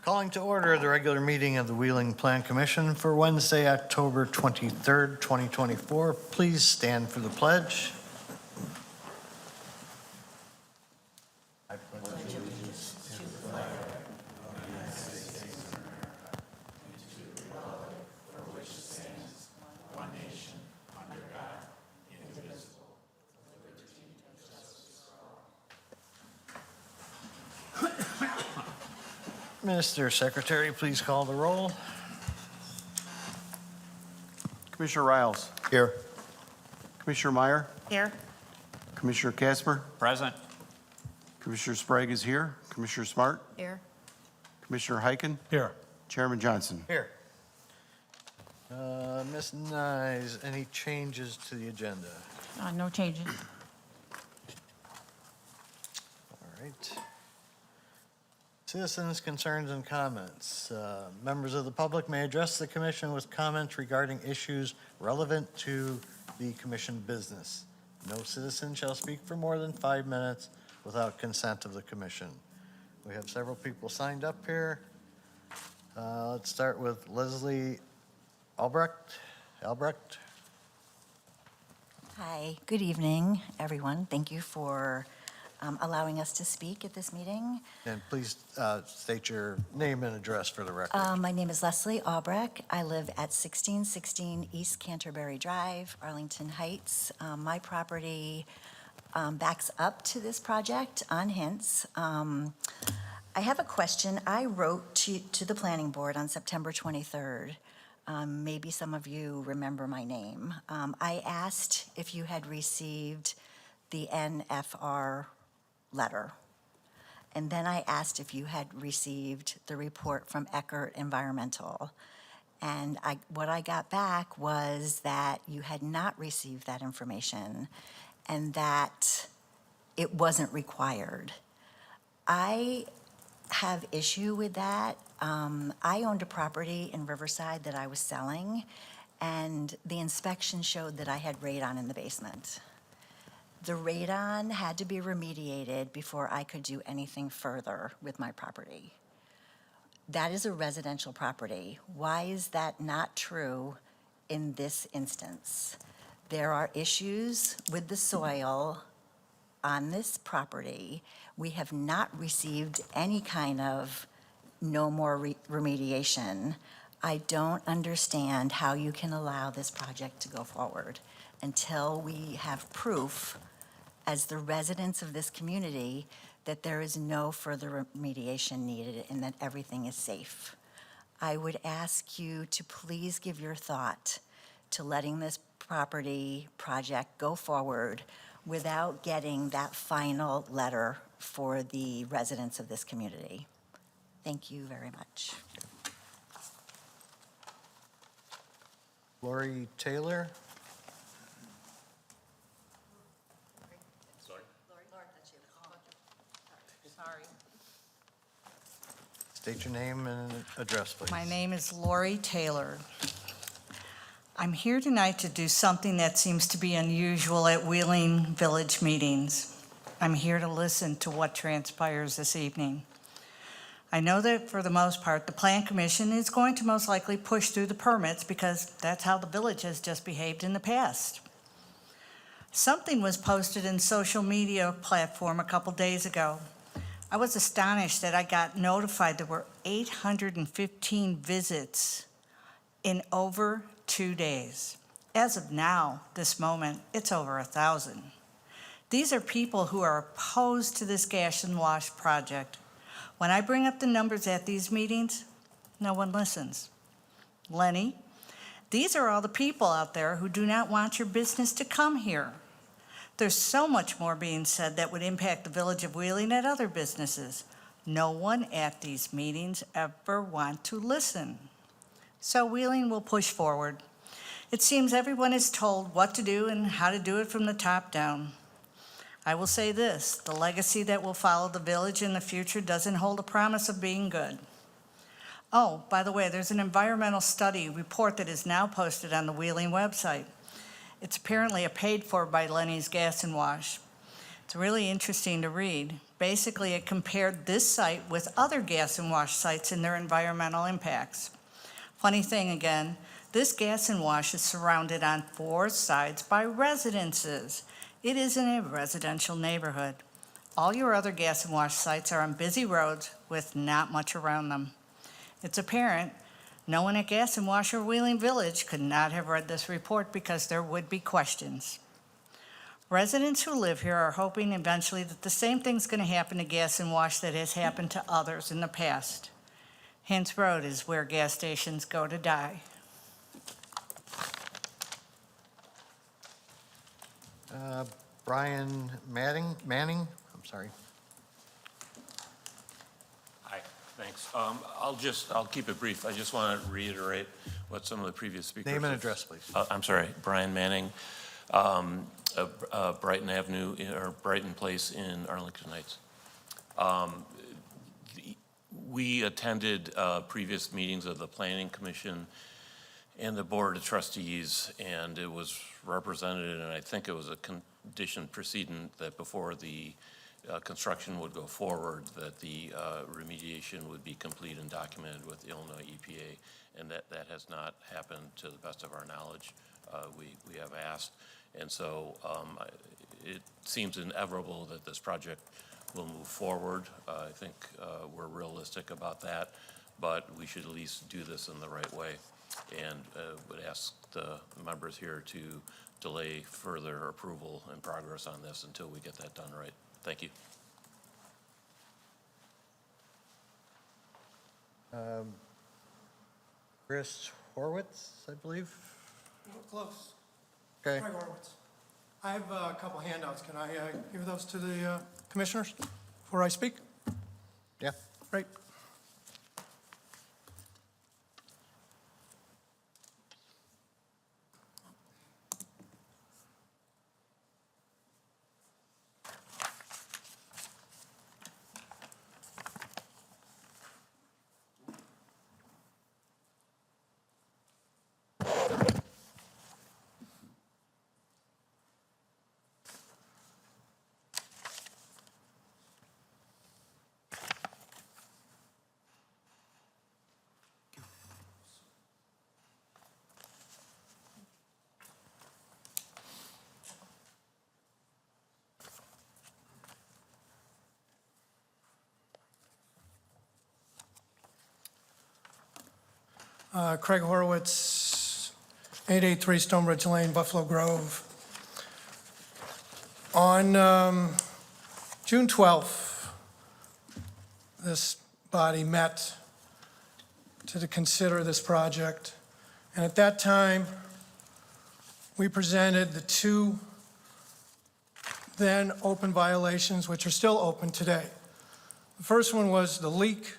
Calling to order the regular meeting of the Wheeling Plan Commission for Wednesday, October 23rd, 2024. Please stand for the pledge. I pledge allegiance to the flag of the United States of America and to the republic for which it stands, one nation, under God, indivisible, with liberty and justice for all. Mr. Secretary, please call the roll. Commissioner Riles. Here. Commissioner Meyer. Here. Commissioner Casper. Present. Commissioner Sprague is here. Commissioner Smart. Here. Commissioner Heiken. Here. Chairman Johnson. Here. Ms. Nyes, any changes to the agenda? No changes. All right. Citizens' concerns and comments. Members of the public may address the commission with comments regarding issues relevant to the commission business. No citizen shall speak for more than 5 minutes without consent of the commission. We have several people signed up here. Let's start with Leslie Albrecht. Hi, good evening, everyone. Thank you for allowing us to speak at this meeting. And please state your name and address for the record. My name is Leslie Albrecht. I live at 1616 East Canterbury Drive, Arlington Heights. My property backs up to this project on Hintz. I have a question. I wrote to the planning board on September 23rd. Maybe some of you remember my name. I asked if you had received the NFR letter. And then I asked if you had received the report from Eckert Environmental. And what I got back was that you had not received that information and that it wasn't required. I have issue with that. I owned a property in Riverside that I was selling, and the inspection showed that I had radon in the basement. The radon had to be remediated before I could do anything further with my property. That is a residential property. Why is that not true in this instance? There are issues with the soil on this property. We have not received any kind of no more remediation. I don't understand how you can allow this project to go forward until we have proof as the residents of this community that there is no further remediation needed and that everything is safe. I would ask you to please give your thought to letting this property project go forward without getting that final letter for the residents of this community. Thank you very much. Lori Taylor. Sorry. State your name and address, please. My name is Lori Taylor. I'm here tonight to do something that seems to be unusual at Wheeling Village meetings. I'm here to listen to what transpires this evening. I know that for the most part, the Plan Commission is going to most likely push through the permits because that's how the village has just behaved in the past. Something was posted in social media platform a couple days ago. I was astonished that I got notified there were 815 visits in over 2 days. As of now, this moment, it's over 1,000. These are people who are opposed to this gas and wash project. When I bring up the numbers at these meetings, no one listens. Lenny, these are all the people out there who do not want your business to come here. There's so much more being said that would impact the village of Wheeling and other businesses. No one at these meetings ever want to listen. So Wheeling will push forward. It seems everyone is told what to do and how to do it from the top down. I will say this, the legacy that will follow the village in the future doesn't hold a promise of being good. Oh, by the way, there's an environmental study report that is now posted on the Wheeling website. It's apparently paid for by Lenny's Gas and Wash. It's really interesting to read. Basically, it compared this site with other gas and wash sites and their environmental impacts. Funny thing again, this gas and wash is surrounded on 4 sides by residences. It is in a residential neighborhood. All your other gas and wash sites are on busy roads with not much around them. It's apparent no one at Gas and Wash or Wheeling Village could not have read this report because there would be questions. Residents who live here are hoping eventually that the same thing's going to happen to Gas and Wash that has happened to others in the past. Hintz Road is where gas stations go to die. Brian Manning, I'm sorry. Hi, thanks. I'll keep it brief. I just want to reiterate what some of the previous speakers. Name and address, please. I'm sorry, Brian Manning, Brighton Avenue, or Brighton Place in Arlington Heights. We attended previous meetings of the Planning Commission and the Board of Trustees, and it was represented, and I think it was a condition precedent that before the construction would go forward, that the remediation would be complete and documented with the Illinois EPA, and that has not happened to the best of our knowledge. We have asked, and so it seems inevitable that this project will move forward. I think we're realistic about that, but we should at least do this in the right way, and would ask the members here to delay further approval and progress on this until we get that done right. Thank you. Chris Horwitz, I believe. Close. Okay. Craig Horowitz. I have a couple handouts. Can I give those to the commissioners before I speak? Yeah. Great. Craig Horowitz, 883 Stonebridge Lane, Buffalo Grove. On June 12th, this body met to consider this project. And at that time, we presented the 2 then open violations, which are still open today. The first one was the leak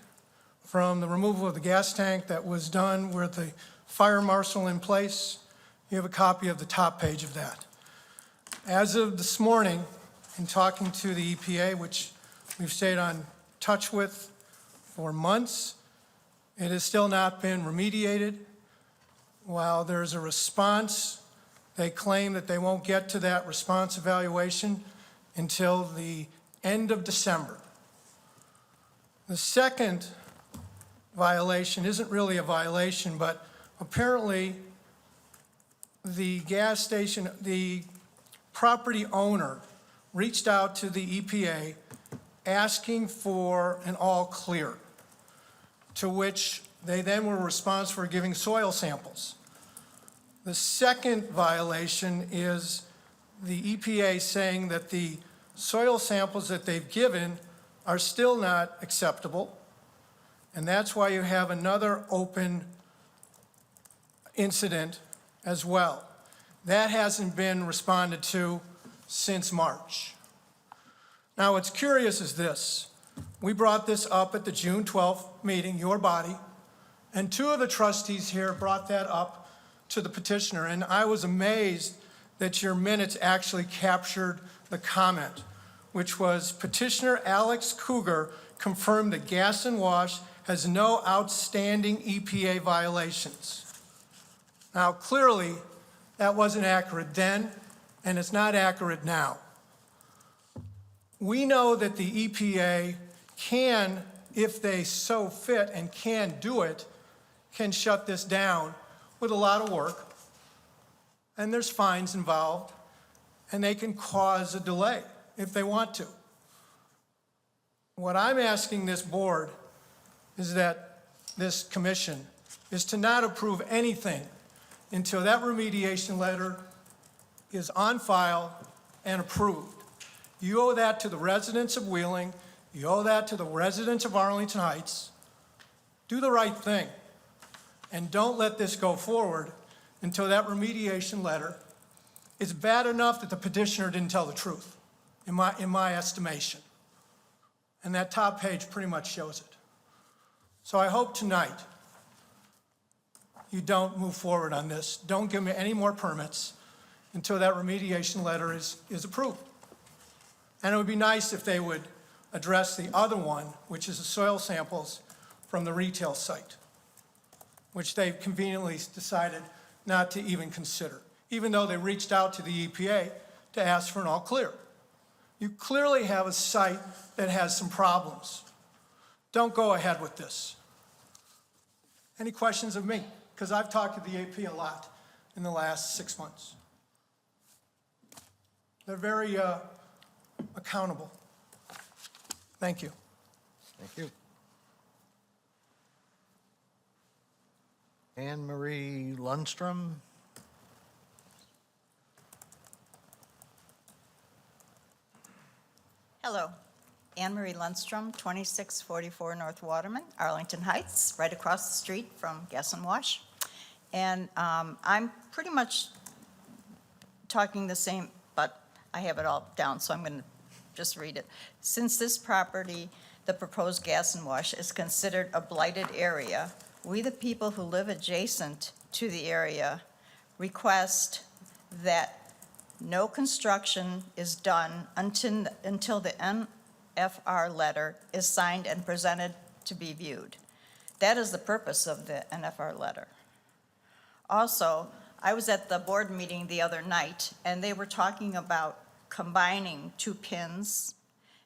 from the removal of the gas tank that was done with the fire marshal in place. You have a copy of the top page of that. As of this morning, in talking to the EPA, which we've stayed on touch with for months, it has still not been remediated. While there's a response, they claim that they won't get to that response evaluation until the end of December. The second violation isn't really a violation, but apparently the gas station, the property owner reached out to the EPA asking for an all clear, to which they then were responsible for giving soil samples. The second violation is the EPA saying that the soil samples that they've given are still not acceptable. And that's why you have another open incident as well. That hasn't been responded to since March. Now, what's curious is this. We brought this up at the June 12th meeting, your body, and 2 of the trustees here brought that up to the petitioner, and I was amazed that your minutes actually captured the comment, which was petitioner Alex Cougar confirmed that Gas and Wash has no outstanding EPA violations. Now, clearly, that wasn't accurate then, and it's not accurate now. We know that the EPA can, if they so fit and can do it, can shut this down with a lot of work, and there's fines involved, and they can cause a delay if they want to. What I'm asking this board is that this commission is to not approve anything until that remediation letter is on file and approved. You owe that to the residents of Wheeling. You owe that to the residents of Arlington Heights. Do the right thing, and don't let this go forward until that remediation letter is bad enough that the petitioner didn't tell the truth, in my estimation. And that top page pretty much shows it. So I hope tonight you don't move forward on this. Don't give me any more permits until that remediation letter is approved. And it would be nice if they would address the other one, which is the soil samples from the retail site, which they've conveniently decided not to even consider, even though they reached out to the EPA to ask for an all clear. You clearly have a site that has some problems. Don't go ahead with this. Any questions of me? Because I've talked to the AP a lot in the last 6 months. They're very accountable. Thank you. Thank you. Anne Marie Lundstrom. Hello, Anne Marie Lundstrom, 2644 North Waterman, Arlington Heights, right across the street from Gas and Wash. And I'm pretty much talking the same, but I have it all down, so I'm going to just read it. Since this property, the proposed gas and wash, is considered a blighted area, we, the people who live adjacent to the area, request that no construction is done until the NFR letter is signed and presented to be viewed. That is the purpose of the NFR letter. Also, I was at the board meeting the other night, and they were talking about combining two pins,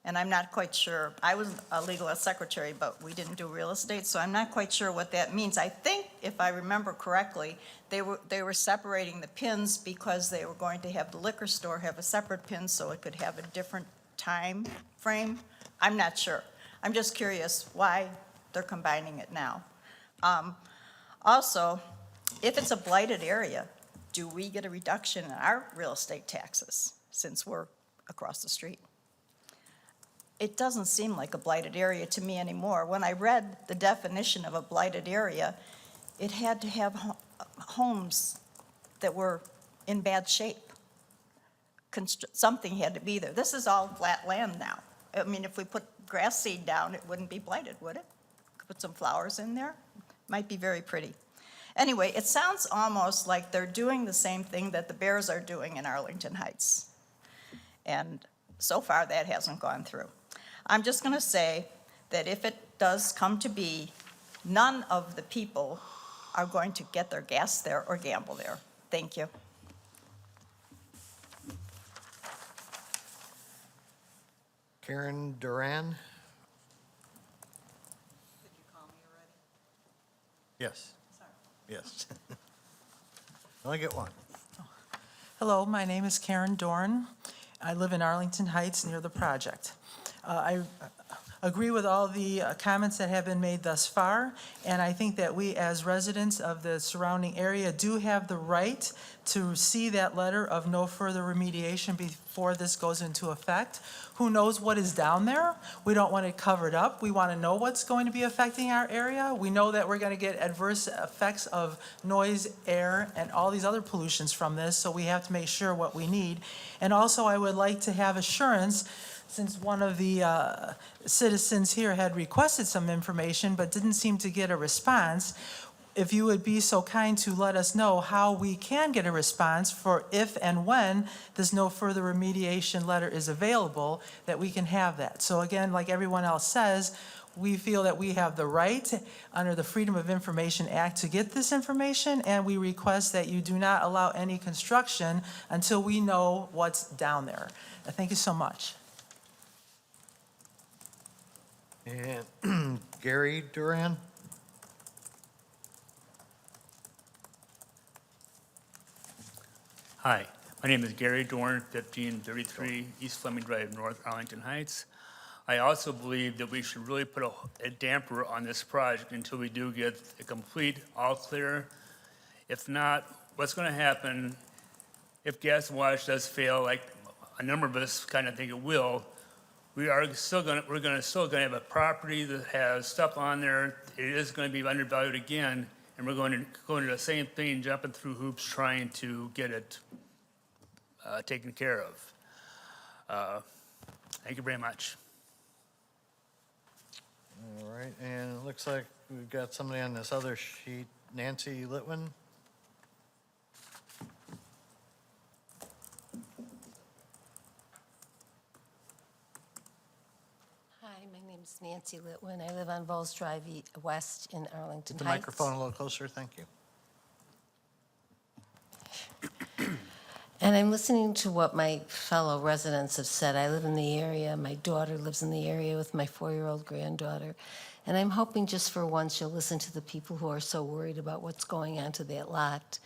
and I'm not quite sure. I was a legal secretary, but we didn't do real estate, so I'm not quite sure what that means. I think, if I remember correctly, they were separating the pins because they were going to have the liquor store have a separate pin so it could have a different time frame. I'm not sure. I'm just curious why they're combining it now. Also, if it's a blighted area, do we get a reduction in our real estate taxes since we're across the street? It doesn't seem like a blighted area to me anymore. When I read the definition of a blighted area, it had to have homes that were in bad shape. Something had to be there. This is all flat land now. I mean, if we put grass seed down, it wouldn't be blighted, would it? Could put some flowers in there. Might be very pretty. Anyway, it sounds almost like they're doing the same thing that the Bears are doing in Arlington Heights. And so far, that hasn't gone through. I'm just going to say that if it does come to be, none of the people are going to get their gas there or gamble there. Thank you. Karen Duran. Did you call me already? Yes. Yes. Only get one. Hello, my name is Karen Dorn. I live in Arlington Heights near the project. I agree with all the comments that have been made thus far, and I think that we as residents of the surrounding area do have the right to see that letter of no further remediation before this goes into effect. Who knows what is down there? We don't want it covered up. We want to know what's going to be affecting our area. We know that we're going to get adverse effects of noise, air, and all these other pollutions from this, so we have to make sure what we need. And also, I would like to have assurance, since one of the citizens here had requested some information but didn't seem to get a response, if you would be so kind to let us know how we can get a response for if and when this no further remediation letter is available, that we can have that. So again, like everyone else says, we feel that we have the right under the Freedom of Information Act to get this information, and we request that you do not allow any construction until we know what's down there. Thank you so much. And Gary Duran? Hi, my name is Gary Dorn, 1533 East Fleming Drive, North Arlington Heights. I also believe that we should really put a damper on this project until we do get a complete all clear. If not, what's going to happen if gas and wash does fail, like a number of us kind of think it will, we're still going to have a property that has stuff on there. It is going to be undervalued again, and we're going to go into the same thing, jumping through hoops, trying to get it taken care of. Thank you very much. All right, and it looks like we've got somebody on this other sheet, Nancy Litwin. Hi, my name's Nancy Litwin. I live on Bowles Drive West in Arlington Get the Heights. microphone a little closer, thank you. And I'm listening to what my fellow residents have said. I live in the area. My daughter lives in the area with my 4-year-old granddaughter. And I'm hoping just for once you'll listen to the people who are so worried about what's going on to that lot.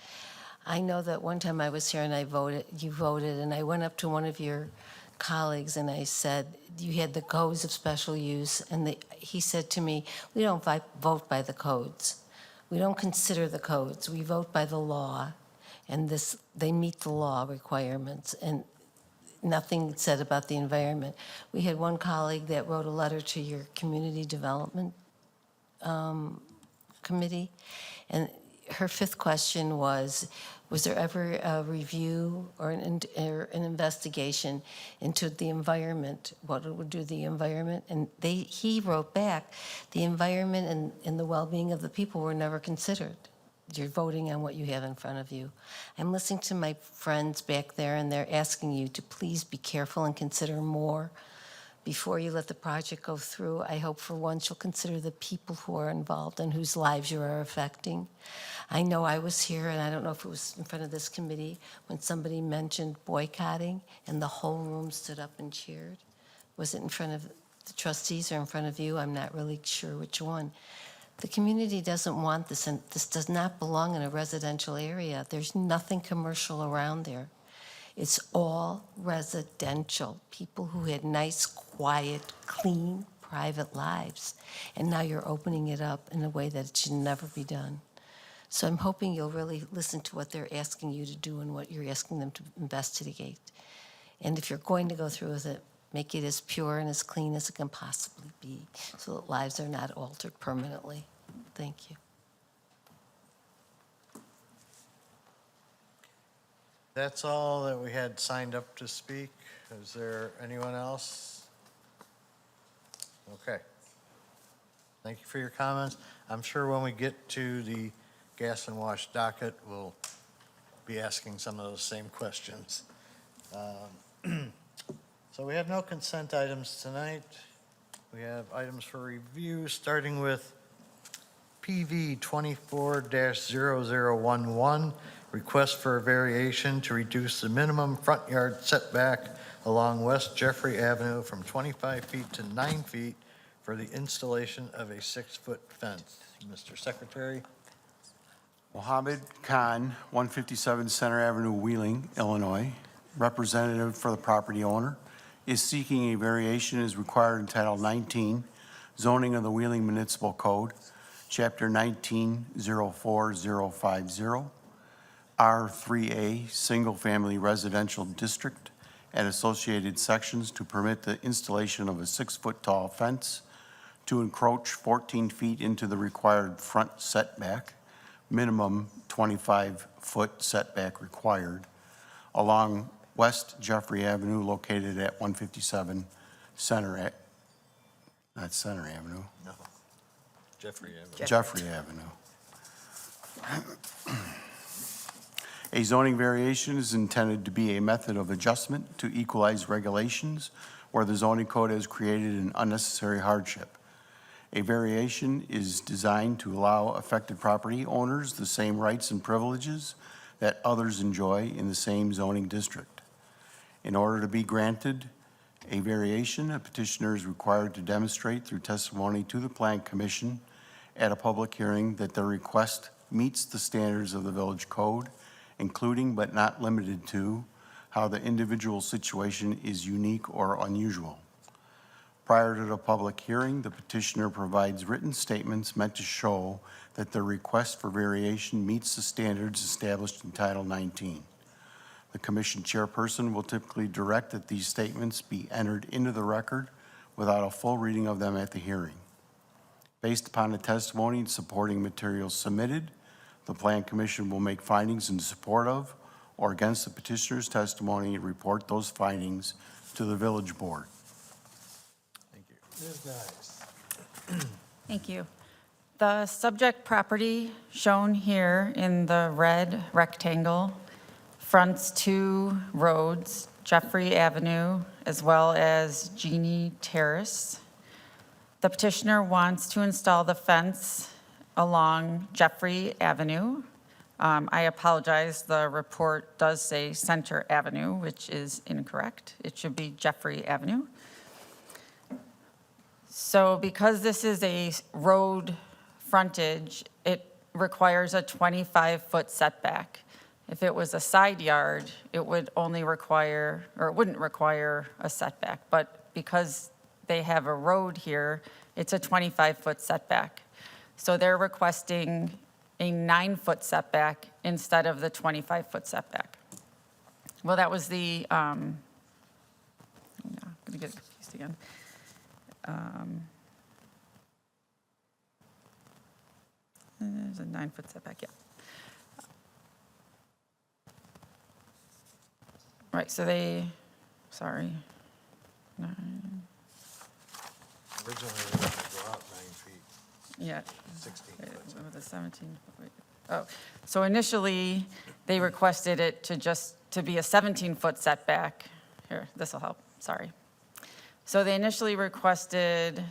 I know that one time I was here and you voted, and I went up to one of your colleagues and I said, you had the codes of special use, and he said to me, we don't vote by the codes. We don't consider the codes. We vote by the law. And they meet the law requirements, and nothing said about the environment. We had one colleague that wrote a letter to your community development committee, and her 5th question was there ever a review or an investigation into the environment, what it would do to the environment? And he wrote back, the environment and the well-being of the people were never considered. You're voting on what you have in front of you. I'm listening to my friends back there, and they're asking you to please be careful and consider more before you let the project go through. I hope for once you'll consider the people who are involved and whose lives you are affecting. I know I was here, and I don't know if it was in front of this committee, when somebody mentioned boycotting, and the whole room stood up and cheered. Was it in front of the trustees or in front of you? I'm not really sure which one. The community doesn't want this, and this does not belong in a residential area. There's nothing commercial around there. It's all residential, people who had nice, quiet, clean, private lives. And now you're opening it up in a way that it should never be done. So I'm hoping you'll really listen to what they're asking you to do and what you're asking them to investigate. And if you're going to go through with it, make it as pure and as clean as it can possibly be, so that lives are not altered permanently. Thank you. That's all that we had signed up to speak. Is there anyone else? Okay. Thank you for your comments. I'm sure when we get to the gas and wash docket, we'll be asking some of those same questions. So we have no consent items tonight. We have items for review, starting with PV 24-0011, request for a variation to reduce the minimum front yard setback along West Jeffery Avenue from 25 feet to 9 feet for the installation of a 6-foot fence. Mr. Secretary. Mohammed Khan, 157 Center Avenue, Wheeling, Illinois, representative for the property owner, is seeking a variation as required in Title 19, zoning of the Wheeling Municipal Code, Chapter 19-04050, R3A, Single Family Residential District, and associated sections to permit the installation of a 6-foot tall fence to encroach 14 feet into the required front setback, minimum 25-foot setback required, along West Jeffery Avenue located at 157 Center, not Center Avenue, No. Jeffrey Avenue. Jeffery Avenue. A zoning variation is intended to be a method of adjustment to equalize regulations where the zoning code has created an unnecessary hardship. A variation is designed to allow affected property owners the same rights and privileges that others enjoy in the same zoning district. In order to be granted, A variation, a petitioner is required to demonstrate through testimony to the Plan Commission at a public hearing that their request meets the standards of the village code, including but not limited to how the individual situation is unique or unusual. Prior to the public hearing, the petitioner provides written statements meant to show that their request for variation meets the standards established in Title 19. The commission chairperson will typically direct that these statements be entered into the record without a full reading of them at the hearing. Based upon the testimony and supporting materials submitted, the Plan Commission will make findings in support of or against the petitioner's testimony and report those findings to the village board. Thank you. Ms. Nice. Thank you. The subject property shown here in the red rectangle fronts two roads, Jeffery Avenue as well as Jeannie Terrace. The petitioner wants to install the fence along Jeffery Avenue. I apologize, the report does say Center Avenue, which is incorrect. It should be Jeffery Avenue. So because this is a road frontage, it requires a 25-foot setback. If it was a side yard, it would only require, or it wouldn't require a setback. But because they have a road here, it's a 25-foot setback. So they're requesting a 9-foot setback instead of the 25-foot setback. Well, that was the, I'm gonna get confused again. There's a 9-foot setback, yeah. Right, so they, sorry. Originally, they were going to go out 9 feet, Yeah. 16 Wait, foot. with a 17, wait. Oh, so initially, they requested it to be a 17-foot setback. Here, this will help, sorry. So they initially requested,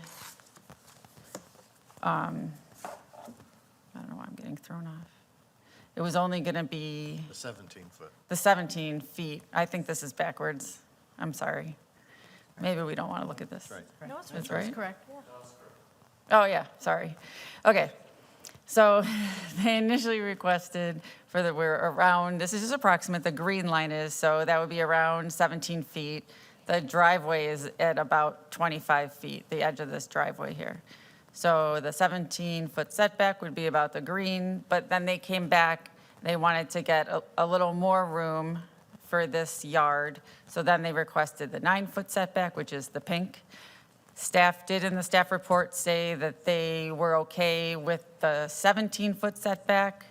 I don't know why I'm getting thrown off. It was only going to be The 17 foot. the 17 feet. I think this is backwards. I'm sorry. Maybe we don't want to look at this. Right. No, it's right. Correct, yeah. Oh, yeah, sorry. Okay, so they initially requested we're around, this is just approximate, the green line is, so that would be around 17 feet. The driveway is at about 25 feet, the edge of this driveway here. So the 17-foot setback would be about the green, but then they came back, they wanted to get a little more room for this yard, so then they requested the 9-foot setback, which is the pink. Staff did in the staff report say that they were okay with the 17-foot setback,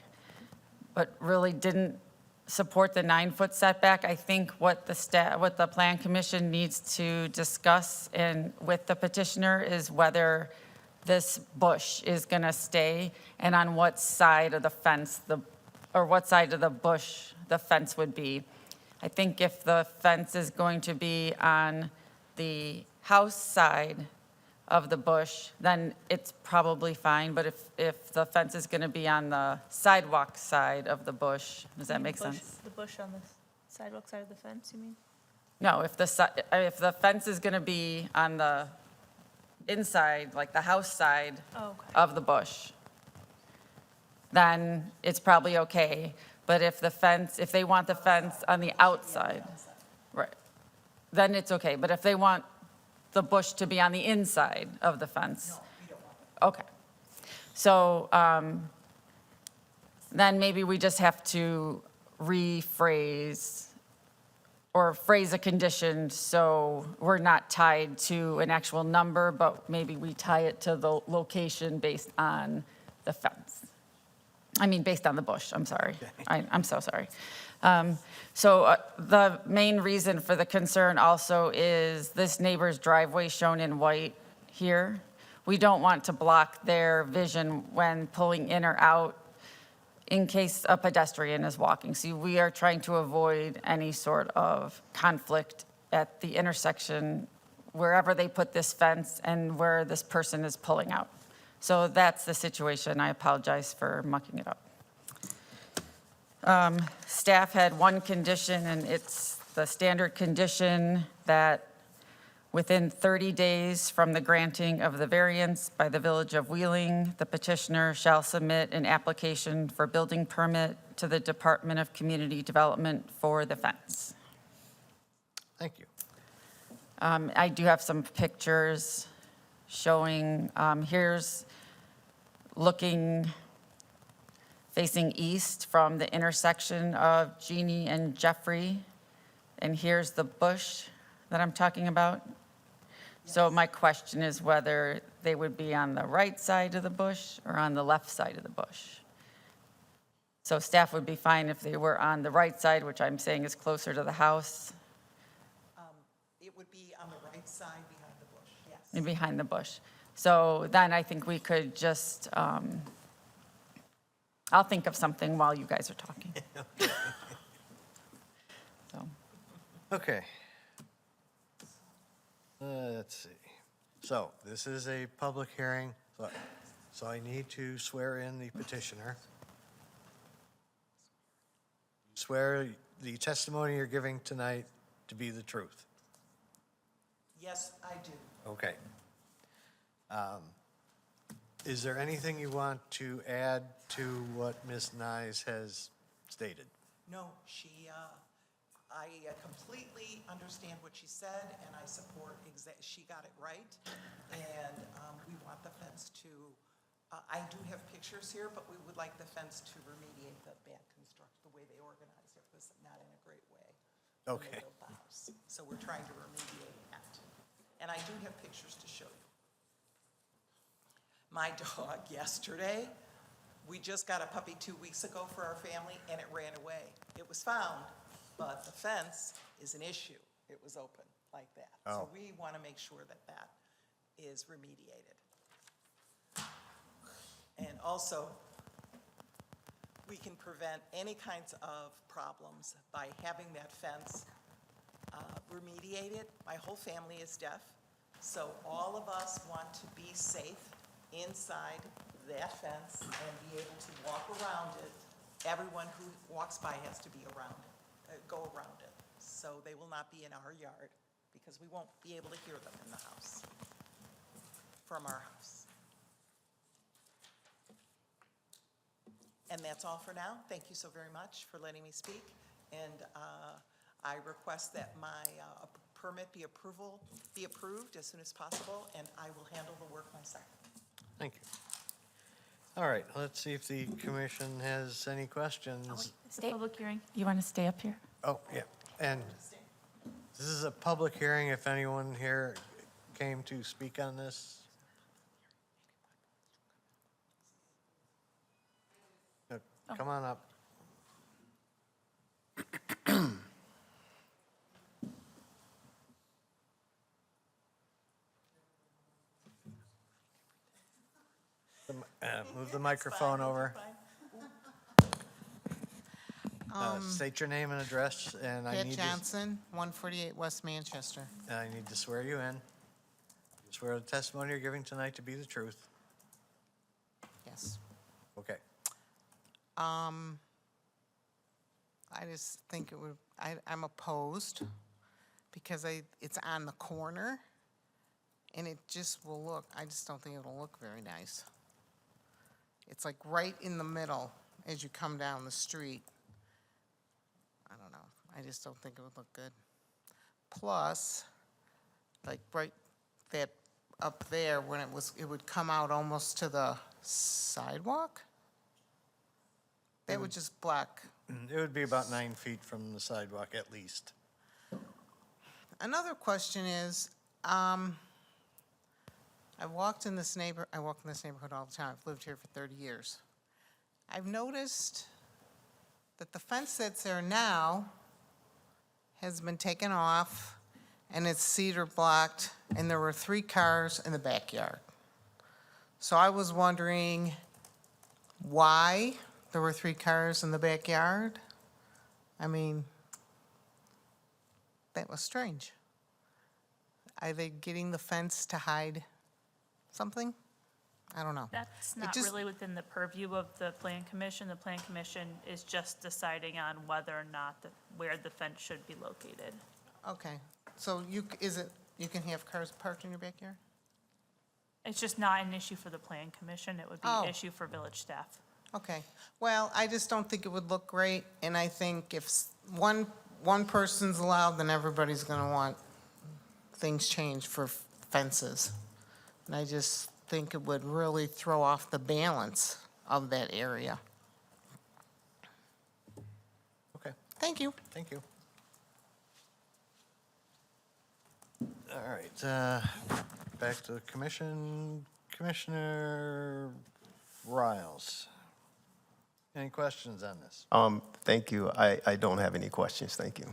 but really didn't support the 9-foot setback. I think what the Plan Commission needs to discuss with the petitioner is whether this bush is going to stay and on what side of the fence what side of the bush the fence would be. I think if the fence is going to be on the house side of the bush, then it's probably fine. But if the fence is going to be on the sidewalk side of the bush, does that make sense? The bush on the sidewalk side of the fence, you mean? No, if the fence is going to be on the inside, like the house side Oh, okay. of the bush, then it's probably okay. But if they want the fence on the outside, right, then it's okay. But if they want the bush to be on the inside of the fence. No, we don't want that. Okay. So then maybe we just have to rephrase or phrase a condition so we're not tied to an actual number, but maybe we tie it to the location based on the fence. I mean, based on the bush, I'm sorry. I'm so sorry. So the main reason for the concern also is this neighbor's driveway shown in white here. We don't want to block their vision when pulling in or out in case a pedestrian is walking. So we are trying to avoid any sort of conflict at the intersection wherever they put this fence and where this person is pulling out. So that's the situation. I apologize for mucking it up. Staff had one condition, and it's the standard condition that Within 30 days from the granting of the variance by the Village of Wheeling, the petitioner shall submit an application for building permit to the Department of Community Development for the fence. Thank you. I do have some pictures showing, here's looking, facing east from the intersection of Jeannie and Jeffery. And here's the bush that I'm talking about. So my question is whether they would be on the right side of the bush or on the left side of the bush. So staff would be fine if they were on the right side, which I'm saying is closer to the house, It would be on the right side behind the bush, yes. and behind the bush. So then I think we could just, I'll think of something while you guys are talking. So, Okay. Let's see. So this is a public hearing, so I need to swear in the petitioner. Swear the testimony you're giving tonight to be the truth. Yes, I do. Okay. Is there anything you want to add to what Ms. Nyes has stated? No, I completely understand what she said, and I support, she got it right. And we want the fence to, I do have pictures here, but we would like the fence to remediate the bad construction, the way they organized it was not in a great way. when they Okay. built the house. So we're trying to remediate that. And I do have pictures to show you. My dog yesterday, we just got a puppy 2 weeks ago for our family, and it ran away. It was found, but the fence is an issue. It was open like that. So Oh. we want to make sure that that is remediated. And also, we can prevent any kinds of problems by having that fence remediated. My whole family is deaf, so all of us want to be safe inside that fence and be able to walk around it. Everyone who walks by has to be around it, go around it. So they will not be in our yard because we won't be able to hear them in the house, from our house. And that's all for now. Thank you so very much for letting me speak. And I request that my permit be approved as soon as possible, and I will handle the work myself. Thank you. All right, let's see if the commission has any questions. Public hearing. You want to stay up here? Oh, yeah, and this is a public hearing. If anyone here came to speak on this. Come on up. Move the microphone over. State your name and address, and I Pat need Johnson, 148 West Manchester. to swear you in. Swear the testimony you're giving tonight to be the truth. Yes. Okay. I just think it would, I'm opposed because it's on the corner and it just will look, I just don't think it'll look very nice. It's like right in the middle as you come down the street. I don't know. I just don't think it would look good. Plus, like right that up there when it would come out almost to the sidewalk. That would just block. It would be about 9 feet from the sidewalk at least. Another question is, I walk in this neighborhood all the time. I've lived here for 30 years. I've noticed that the fence that's there now has been taken off and it's cedar blocked, and there were 3 cars in the backyard. So I was wondering why there were 3 cars in the backyard. I mean, that was strange. Are they getting the fence to hide something? I don't know. That's It not just- really within the purview of the plan commission. The plan commission is just deciding on whether or not where the fence should be located. Okay, so You can have cars parked in your backyard? It's just not an issue for the plan commission. It would be Oh. an issue for village staff. Okay, well, I just don't think it would look great, and I think if one person's allowed, then everybody's gonna want things changed for fences. And I just think it would really throw off the balance of that area. Okay, Thank you. thank you. All right, back to the commission. Commissioner Riles. Any questions on this? Thank you. I don't have any questions. Thank you.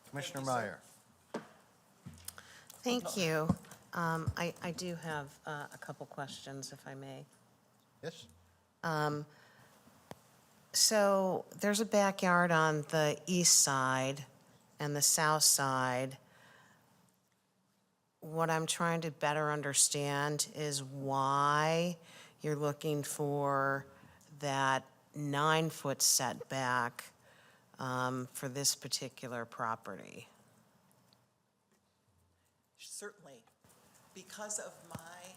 Commissioner Meyer. Thank you. I do have a couple questions, if I may. Yes? So there's a backyard on the east side and the south side. What I'm trying to better understand is why you're looking for that 9-foot setback for this particular property. Certainly. Because of my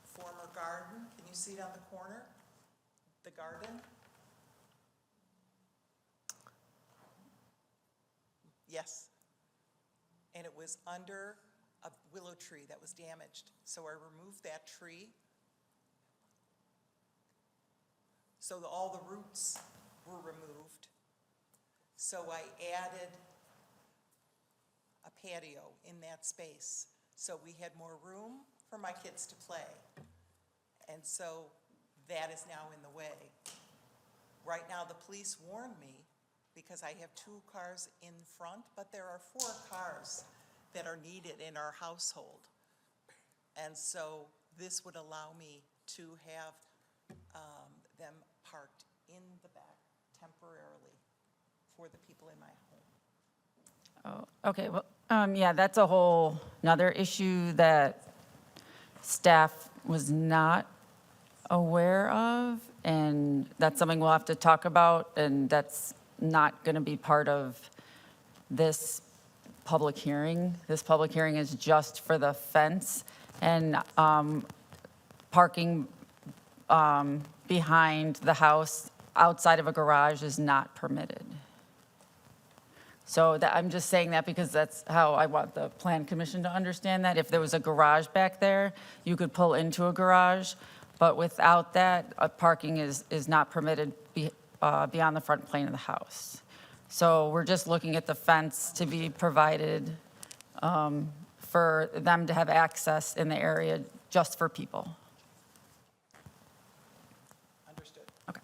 former garden, can you see it on the corner? The garden? Yes. And it was under a willow tree that was damaged. So I removed that tree. So all the roots were removed. So I added a patio in that space. So we had more room for my kids to play. And so that is now in the way. Right now, the police warned me because I have 2 cars in front, but there are 4 cars that are needed in our household. And so this would allow me to have them parked in the back temporarily for the people in my home. Oh, okay, well, yeah, that's a whole another issue that staff was not aware of, and that's something we'll have to talk about, and that's not going to be part of this public hearing. This public hearing is just for the fence, and parking behind the house outside of a garage is not permitted. So that, I'm just saying that because that's how I want the plan commission to understand that. If there was a garage back there, you could pull into a garage, but without that, parking is not permitted beyond the front plane of the house. So we're just looking at the fence to be provided for them to have access in the area just for people. Understood. Okay.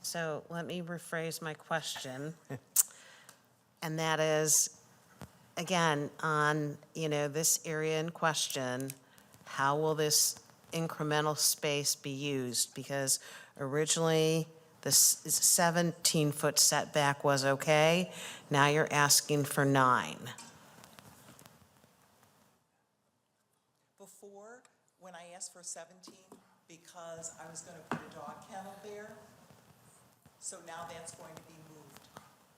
So let me rephrase my question. And that is, again, on, this area in question, how will this incremental space be used? Because originally, the 17-foot setback was okay. Now you're asking for 9. Before, when I asked for 17, because I was going to put a dog kennel there, so now that's going to be moved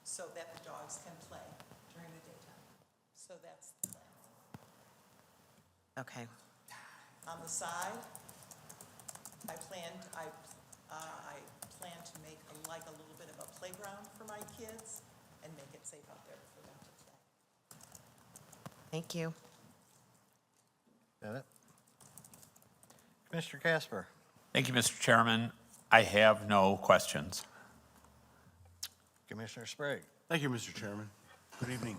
so that the dogs can play during the daytime. So that's the plan. Okay. On the side, I plan to make a little bit of a playground for my kids and make it safe out there for them to play. Thank you. Got it? Commissioner Casper. Thank you, Mr. Chairman. I have no questions. Commissioner Sprague. Thank you, Mr. Chairman. Good evening.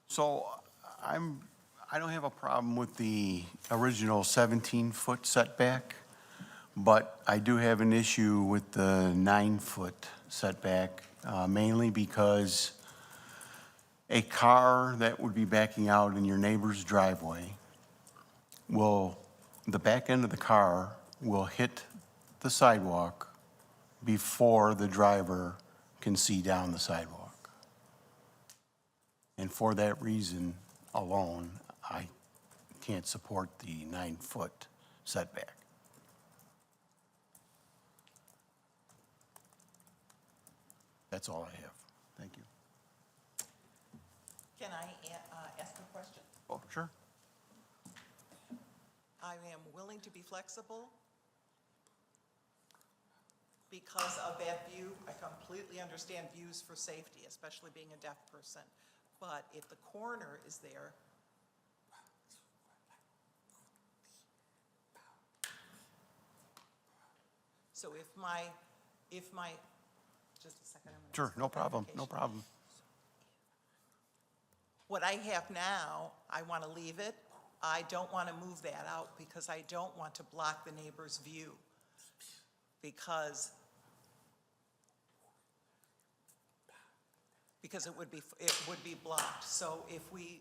So I don't have a problem with the original 17-foot setback, but I do have an issue with the 9-foot setback, mainly because a car that would be backing out in your neighbor's driveway the back end of the car will hit the sidewalk before the driver can see down the sidewalk. And for that reason alone, I can't support the 9-foot setback. That's all I have. Thank you. Can I ask a question? Oh, sure. I am willing to be flexible because of that view. I completely understand views for safety, especially being a deaf person. But if the corner is there, so if my, just a second. I'm gonna Sure, ask for no problem, no clarification. problem. What I have now, I want to leave it. I don't want to move that out because I don't want to block the neighbor's view. Because it would be blocked. So if we,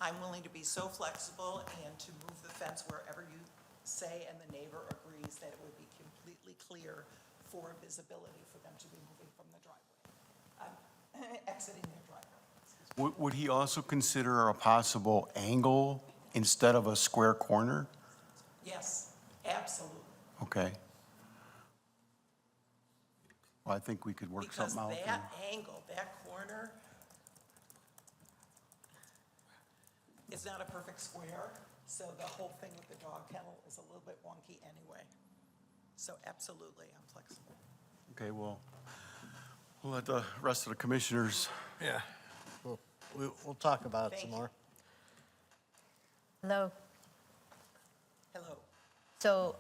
I'm willing to be so flexible and to move the fence wherever you say and the neighbor agrees that it would be completely clear for visibility for them to be moving from the driveway, exiting their driveway. Would he also consider a possible angle instead of a square corner? Yes, absolutely. Okay. Well, I think we could work Because something out. that angle, that corner, is not a perfect square, so the whole thing with the dog kennel is a little bit wonky anyway. So absolutely, I'm flexible. Okay, well, we'll let the rest of the commissioners. Yeah. We'll talk about it some Thank you. more. Hello. Hello. So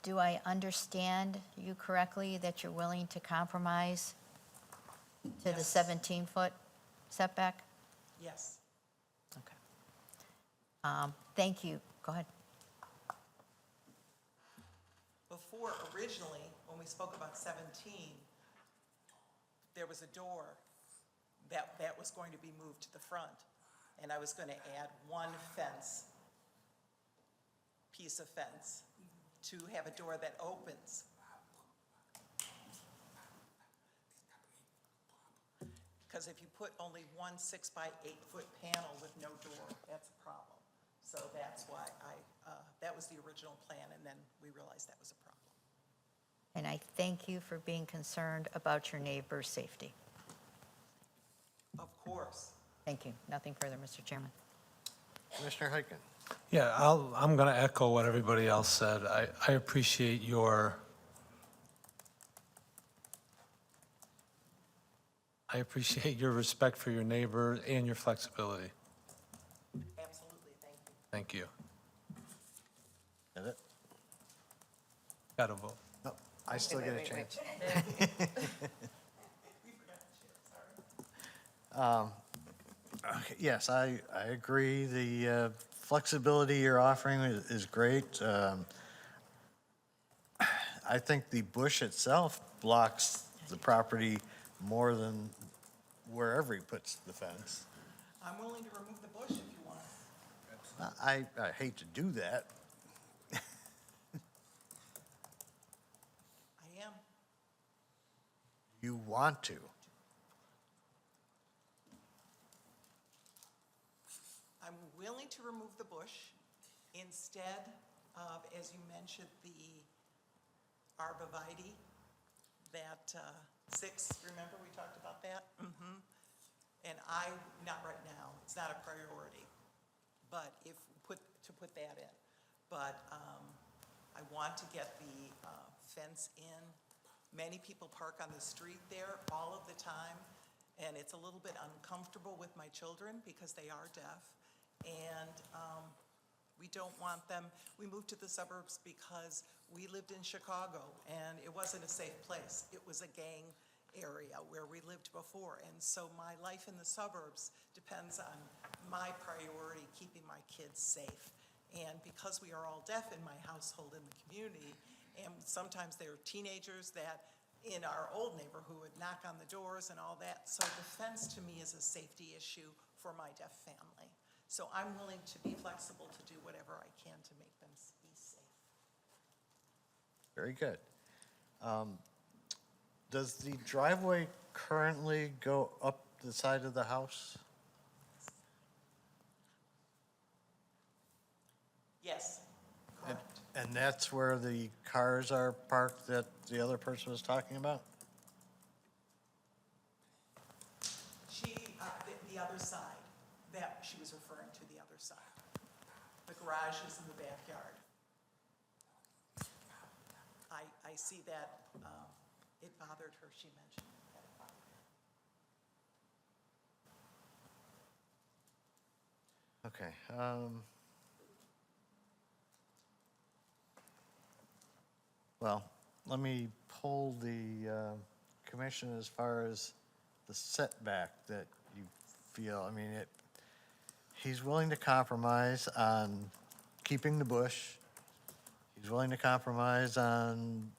do I understand you correctly that you're willing to compromise to the Yes. 17-foot setback? Yes. Okay. Thank you. Go ahead. Before, originally, when we spoke about 17, there was a door that was going to be moved to the front. And I was going to add one piece of fence, to have a door that opens. Because if you put only one 6-by-8-foot panel with no door, that's a problem. So that's why that was the original plan, and then we realized that was a problem. And I thank you for being concerned about your neighbor's safety. Of course. Thank you. Nothing further, Mr. Chairman. Commissioner Hyken. Yeah, I'm going to echo what everybody else said. I appreciate your respect for your neighbor and your flexibility. Absolutely, thank you. Thank you. Is it? Got to vote. No, I still get a chance. Okay, yes, I agree. The flexibility you're offering is great. I think the bush itself blocks the property more than wherever he puts the fence. I'm willing to remove the bush if you want. I hate to do that. I am. You want to. I'm willing to remove the bush instead of, as you mentioned, the arborvitae, that 6, remember we talked about that? Mm-hmm. And not right now, it's not a priority, but to put that in. But I want to get the fence in. Many people park on the street there all of the time, and it's a little bit uncomfortable with my children because they are deaf. And we don't want them, we moved to the suburbs because we lived in Chicago and it wasn't a safe place. It was a gang area where we lived before. And so my life in the suburbs depends on my priority, keeping my kids safe. And because we are all deaf in my household in the community, and sometimes there are teenagers that in our old neighborhood would knock on the doors and all that. So the fence to me is a safety issue for my deaf family. So I'm willing to be flexible to do whatever I can to make them be safe. Very good. Does the driveway currently go up the side of the house? Yes, correct. And that's where the cars are parked that the other person was talking about? The other side, that she was referring to the other side. The garage is in the backyard. I see that it bothered her, she mentioned that it bothered her. Okay. Well, let me poll the commission as far as the setback that you feel. I mean, he's willing to compromise on keeping the bush. He's willing to compromise on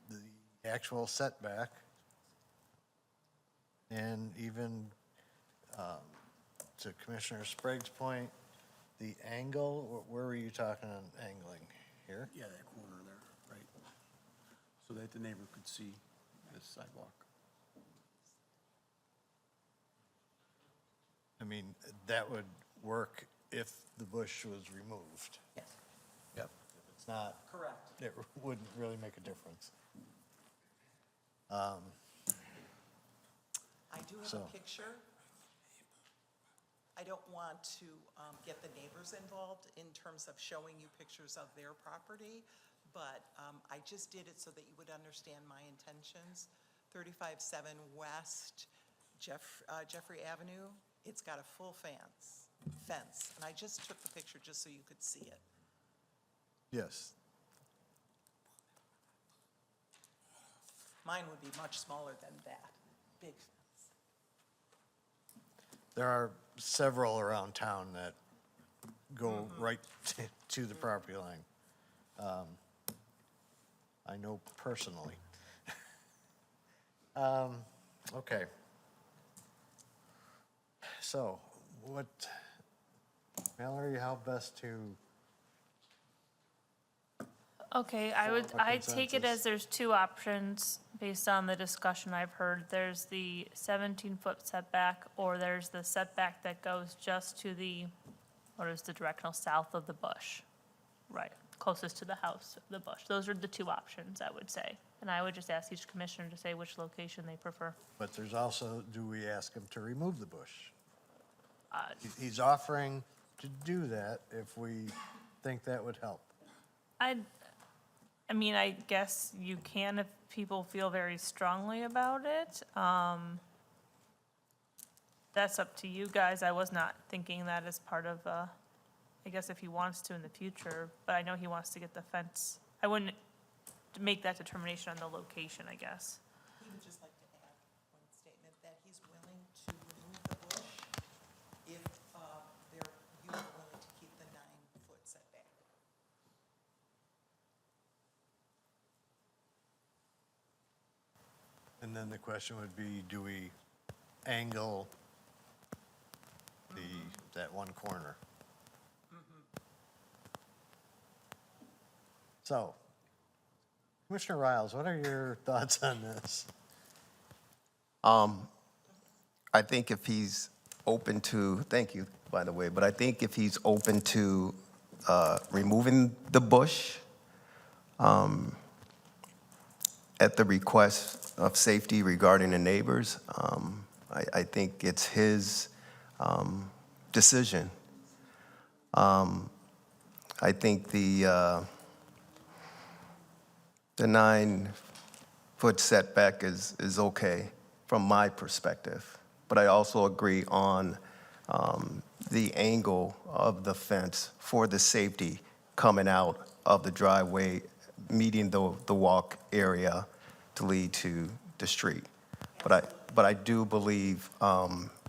the actual setback. And even to Commissioner Sprague's point, the angle, where were you talking on angling? Here? Yeah, that corner there, right? So that the neighbor could see the sidewalk. I mean, that would work if the bush was removed. Yes. Yep. If it's not. Correct. It wouldn't really make a difference. I do have So- a picture. I don't want to get the neighbors involved in terms of showing you pictures of their property, but I just did it so that you would understand my intentions. 35-7 West Jeffery Avenue, it's got a full fence, and I just took the picture just so you could see it. Yes. Mine would be much smaller than that, big fence. There are several around town that go right to the property line. I know personally. Okay. So, Mallory, how best to, Okay, Form a I'd take it consensus. as there's two options based on the discussion I've heard. There's the 17-foot setback, or there's the setback that goes just to the, what is the directional south of the bush? Right, closest to the house, the bush. Those are the two options, I would say. And I would just ask each commissioner to say which location they prefer. but there's also, do we ask him to remove the bush? Uh, He's offering to do that if we think that would help. I mean, I guess you can if people feel very strongly about it. That's up to you guys. I was not thinking that as part of, I guess if he wants to in the future, but I know he wants to get the fence. I wouldn't make that determination on the location, I guess. He would just like to add one statement, that he's willing to remove the bush if you are willing to keep the 9-foot setback. And then the question would be, do we angle that one corner? So, Commissioner Riles, what are your thoughts on this? I think if he's open to, thank you, by the way, but I think if he's open to removing the bush at the request of safety regarding the neighbors, I think it's his decision. I think the 9-foot setback is okay from my perspective. But I also agree on the angle of the fence for the safety coming out of the driveway, meeting the walk area to lead to the street. But I do believe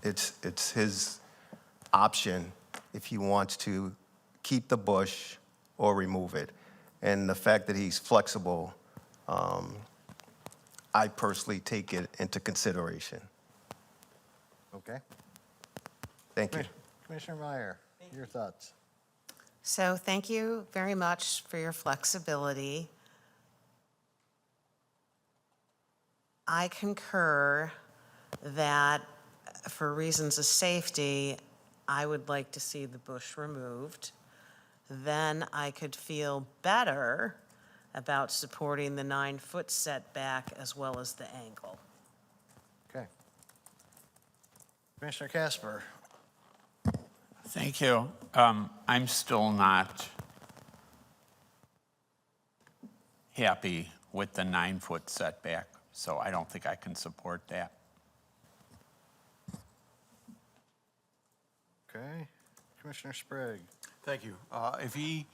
it's his option if he wants to keep the bush or remove it. And the fact that he's flexible, I personally take it into consideration. Okay. Thank you. Commissioner Meyer, your thoughts? So thank you very much for your flexibility. I concur that for reasons of safety, I would like to see the bush removed. then I could feel better about supporting the 9-foot setback as well as the angle. Okay. Commissioner Casper? Thank you. I'm still not happy with the 9-foot setback, so I don't think I can support that. Okay. Commissioner Sprague? Thank you. If he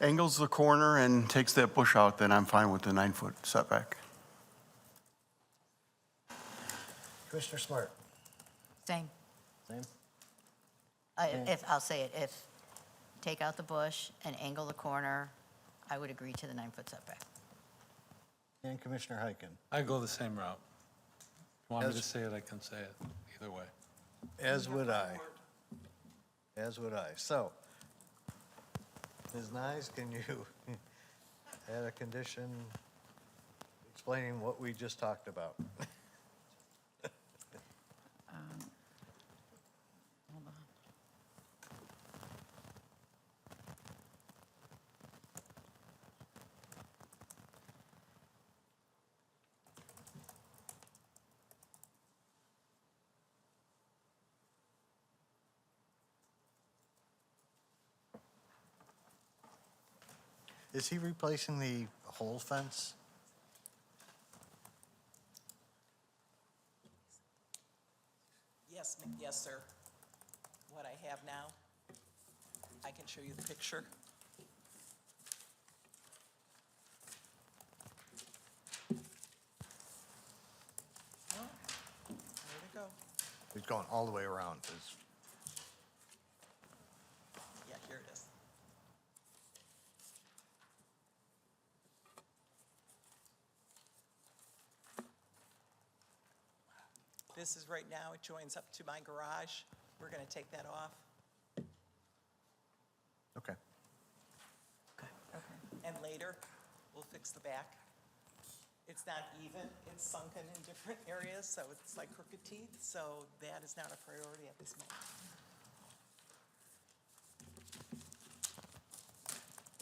angles the corner and takes that bush out, then I'm fine with the 9-foot setback. Commissioner Smart? Same. Same? If, I'll say it, if, take out the bush and angle the corner, I would agree to the 9-foot setback. And Commissioner Heiken? I go the same route. If you want me to As- say it, I can say it, either way. As would I. As would I. So, Ms. Nyes, can you add a condition explaining what we just talked about? Hold on. Is he replacing the whole fence? Yes, sir. What I have now, I can show you the picture. Oh, where'd it go? He's going all the way around. It's- Yeah, here it is. This is right now, it joins up to my garage. We're gonna take that off. Okay. And later, we'll fix the back. It's not even, it's sunken in different areas, so it's like crooked teeth, so that is not a priority at this moment.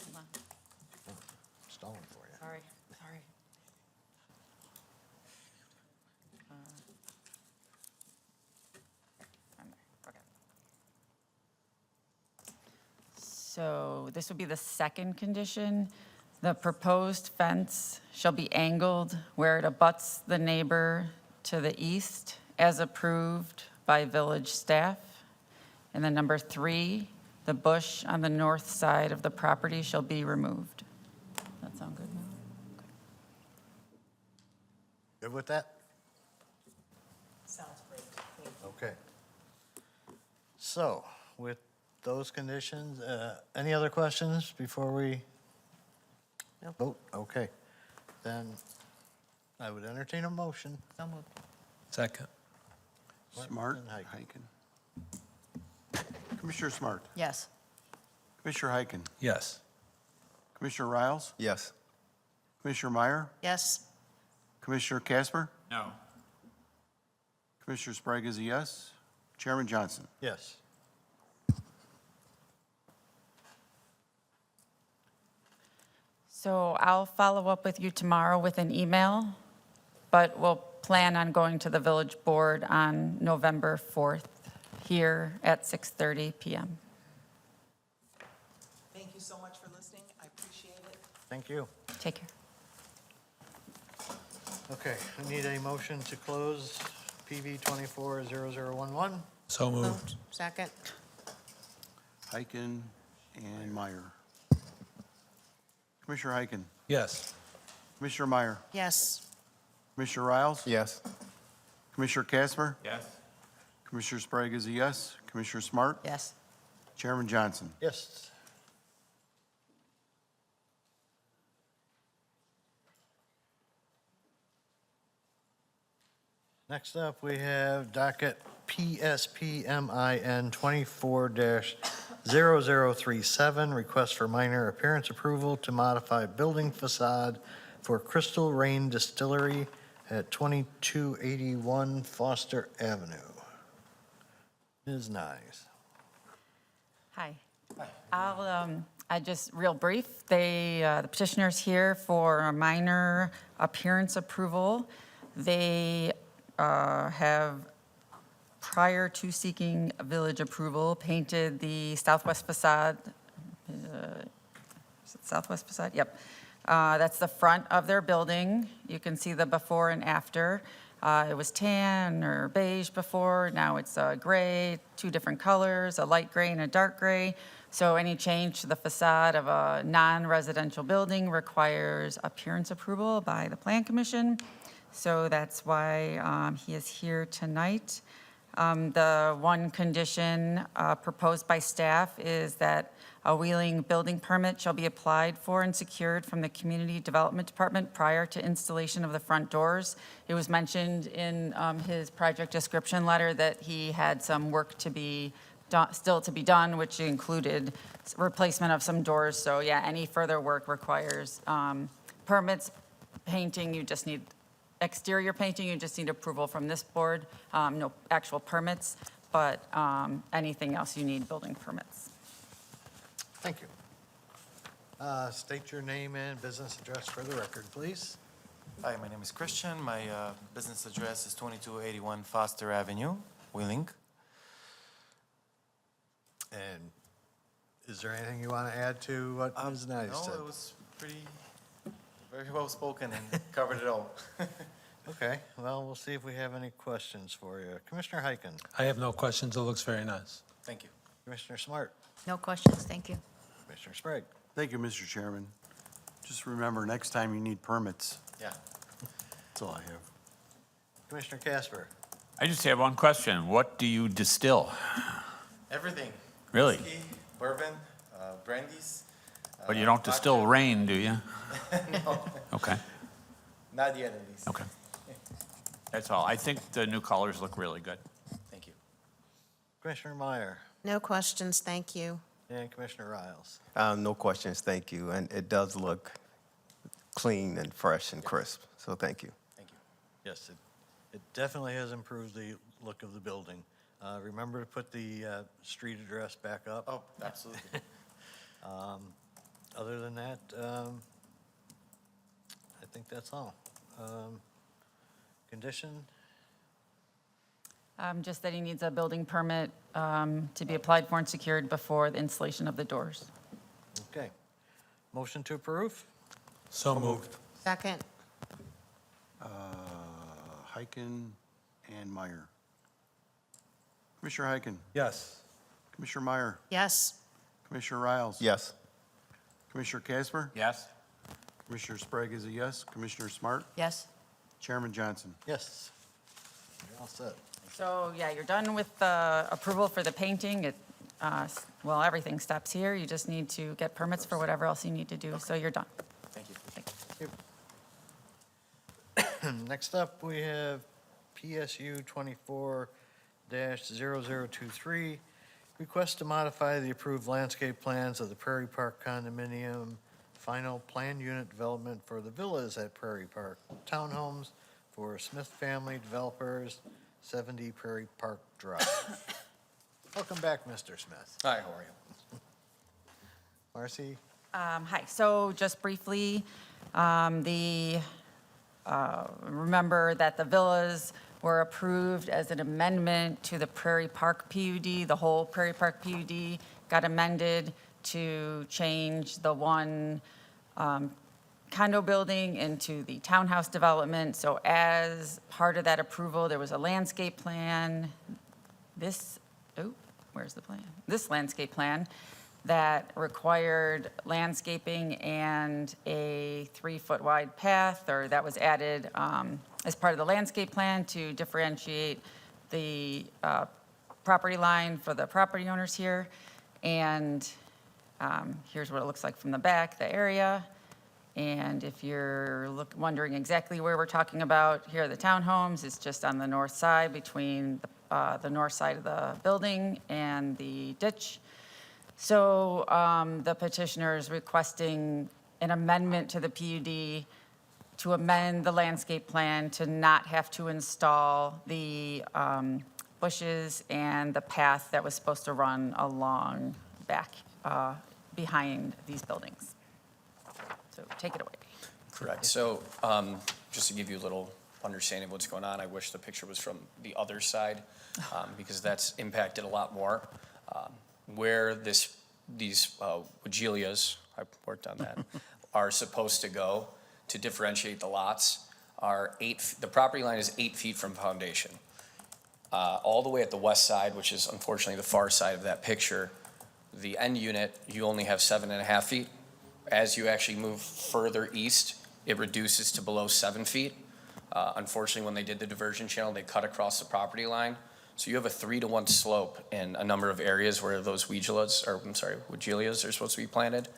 Hold on. Stalling for you. Sorry. Okay. So this would be the second condition. The proposed fence shall be angled where it abuts the neighbor to the east as approved by village staff. And then number 3, the bush on the north side of the property shall be removed. That sound good? Good with that? Sounds great. Thank you. Okay. So, with those conditions, any other questions before we vote? Okay. Then I would entertain a motion. So moved. Second. Smart, and Heiken. Heiken. Commissioner Smart, Yes. Commissioner Heiken, Yes. Commissioner Riles, Yes. Commissioner Meyer, Yes? Commissioner Casper, No. Commissioner Sprague is a yes. Chairman Johnson. Yes. So I'll follow up with you tomorrow with an email, but we'll plan on going to the village board on November 4th here at 6:30 PM. Thank you so much for listening. I appreciate it. Thank you. Take care. Okay, I need a motion to close PV 240011. So moved. Second? Heiken and Meyer. Commissioner Heiken, Yes. Commissioner Meyer, Yes. Commissioner Riles, Yes. Commissioner Casper, Yes. Commissioner Sprague is a yes. Commissioner Smart, Yes. Chairman Johnson. Yes. Next up, we have docket PSPMIN 24-0037, request for minor appearance approval to modify building facade for Crystal Rain Distillery at 2281 Foster Avenue. Ms. Nyes. Hi. I just, real brief, the petitioner's here for a minor appearance approval. They have, prior to seeking village approval, painted the southwest facade. Is it southwest facade? Yep. That's the front of their building. You can see the before and after. It was tan or beige before, now it's gray, 2 different colors, a light gray and a dark gray. So any change to the facade of a non-residential building requires appearance approval by the Plan Commission. So that's why he is here tonight. The one condition proposed by staff is that a wheeling building permit shall be applied for and secured from the Community Development Department prior to installation of the front doors. It was mentioned in his project description letter that he had some work to be still to be done, which included replacement of some doors. So yeah, any further work requires permits. Painting, you just need exterior painting, you just need approval from this board. No actual permits, but anything else you need building permits. Thank you. State your name and business address for the record, please. Hi, my name is Christian. My business address is 2281 Foster Avenue, Wheeling. And is there anything you want to add to what Ms. Nye said? No, it was very well spoken and covered it all. Okay, well, we'll see if we have any questions for you. Commissioner Heiken. I have no questions. It looks very nice. Thank you. Commissioner Smart. No questions, thank you. Commissioner Sprague. Thank you, Mr. Chairman. Just remember, next time you need permits. Yeah. That's all I have. Commissioner Casper. I just have one question. What do you distill? Everything. Really? Whiskey, bourbon, brandies. But you don't distill rain, do you? No. Okay, Not yet, at least. okay. That's all. I think the new colors look really good. Thank you. Commissioner Meyer. No questions, thank you. And Commissioner Riles. No questions, thank you. And it does look clean and fresh and crisp, so thank you. Thank you. Yes, it definitely has improved the look of the building. Remember to put the street address back up. Oh, absolutely. Other than that, I think that's all. Condition? Just that he needs a building permit to be applied for and secured before the installation of the doors. Okay. Motion to approve? So moved. Second. Heiken and Meyer. Commissioner Heiken. Yes. Commissioner Meyer. Yes. Commissioner Riles. Yes. Commissioner Casper. Yes? Commissioner Sprague is a yes. Commissioner Smart. Yes? Chairman Johnson. Yes. You're all set. So, yeah, you're done with the approval for the painting. Well, everything stops here. You just need to get permits for whatever else you need to do, so you're done. Thank you. Next up, we have PSU 24-0023, request to modify the approved landscape plans of the Prairie Park Condominium final plan unit development for the villas at Prairie Park Townhomes for Smith Family Developers, 70 Prairie Park Drive. Welcome back, Mr. Smith. Hi, how are you? Marcy? Hi, so just briefly, remember that the villas were approved as an amendment to the Prairie Park PUD. The whole Prairie Park PUD got amended to change the one condo building into the townhouse development. So as part of that approval, there was a landscape plan. Where's the plan? This landscape plan that required landscaping and a 3-foot wide path, or that was added as part of the landscape plan to differentiate the property line for the property owners here. And here's what it looks like from the back, the area. And if you're wondering exactly where we're talking about, here are the townhomes. It's just on the north side between the north side of the building and the ditch. So the petitioner is requesting an amendment to the PUD to amend the landscape plan to not have to install the bushes and the path that was supposed to run along back behind these buildings. So take it away. Correct. So just to give you a little understanding of what's going on, I wish the picture was from the other side because that's impacted a lot more. Where these Wagelias, I worked on that, are supposed to go to differentiate the lots are the property line is 8 feet from foundation. All the way at the west side, which is unfortunately the far side of that picture, the end unit, you only have 7.5 feet. As you actually move further east, it reduces to below 7 feet. Unfortunately, when they did the diversion channel, they cut across the property line. So you have a 3-to-1 slope in a number of areas where those Wagelias are supposed to be planted.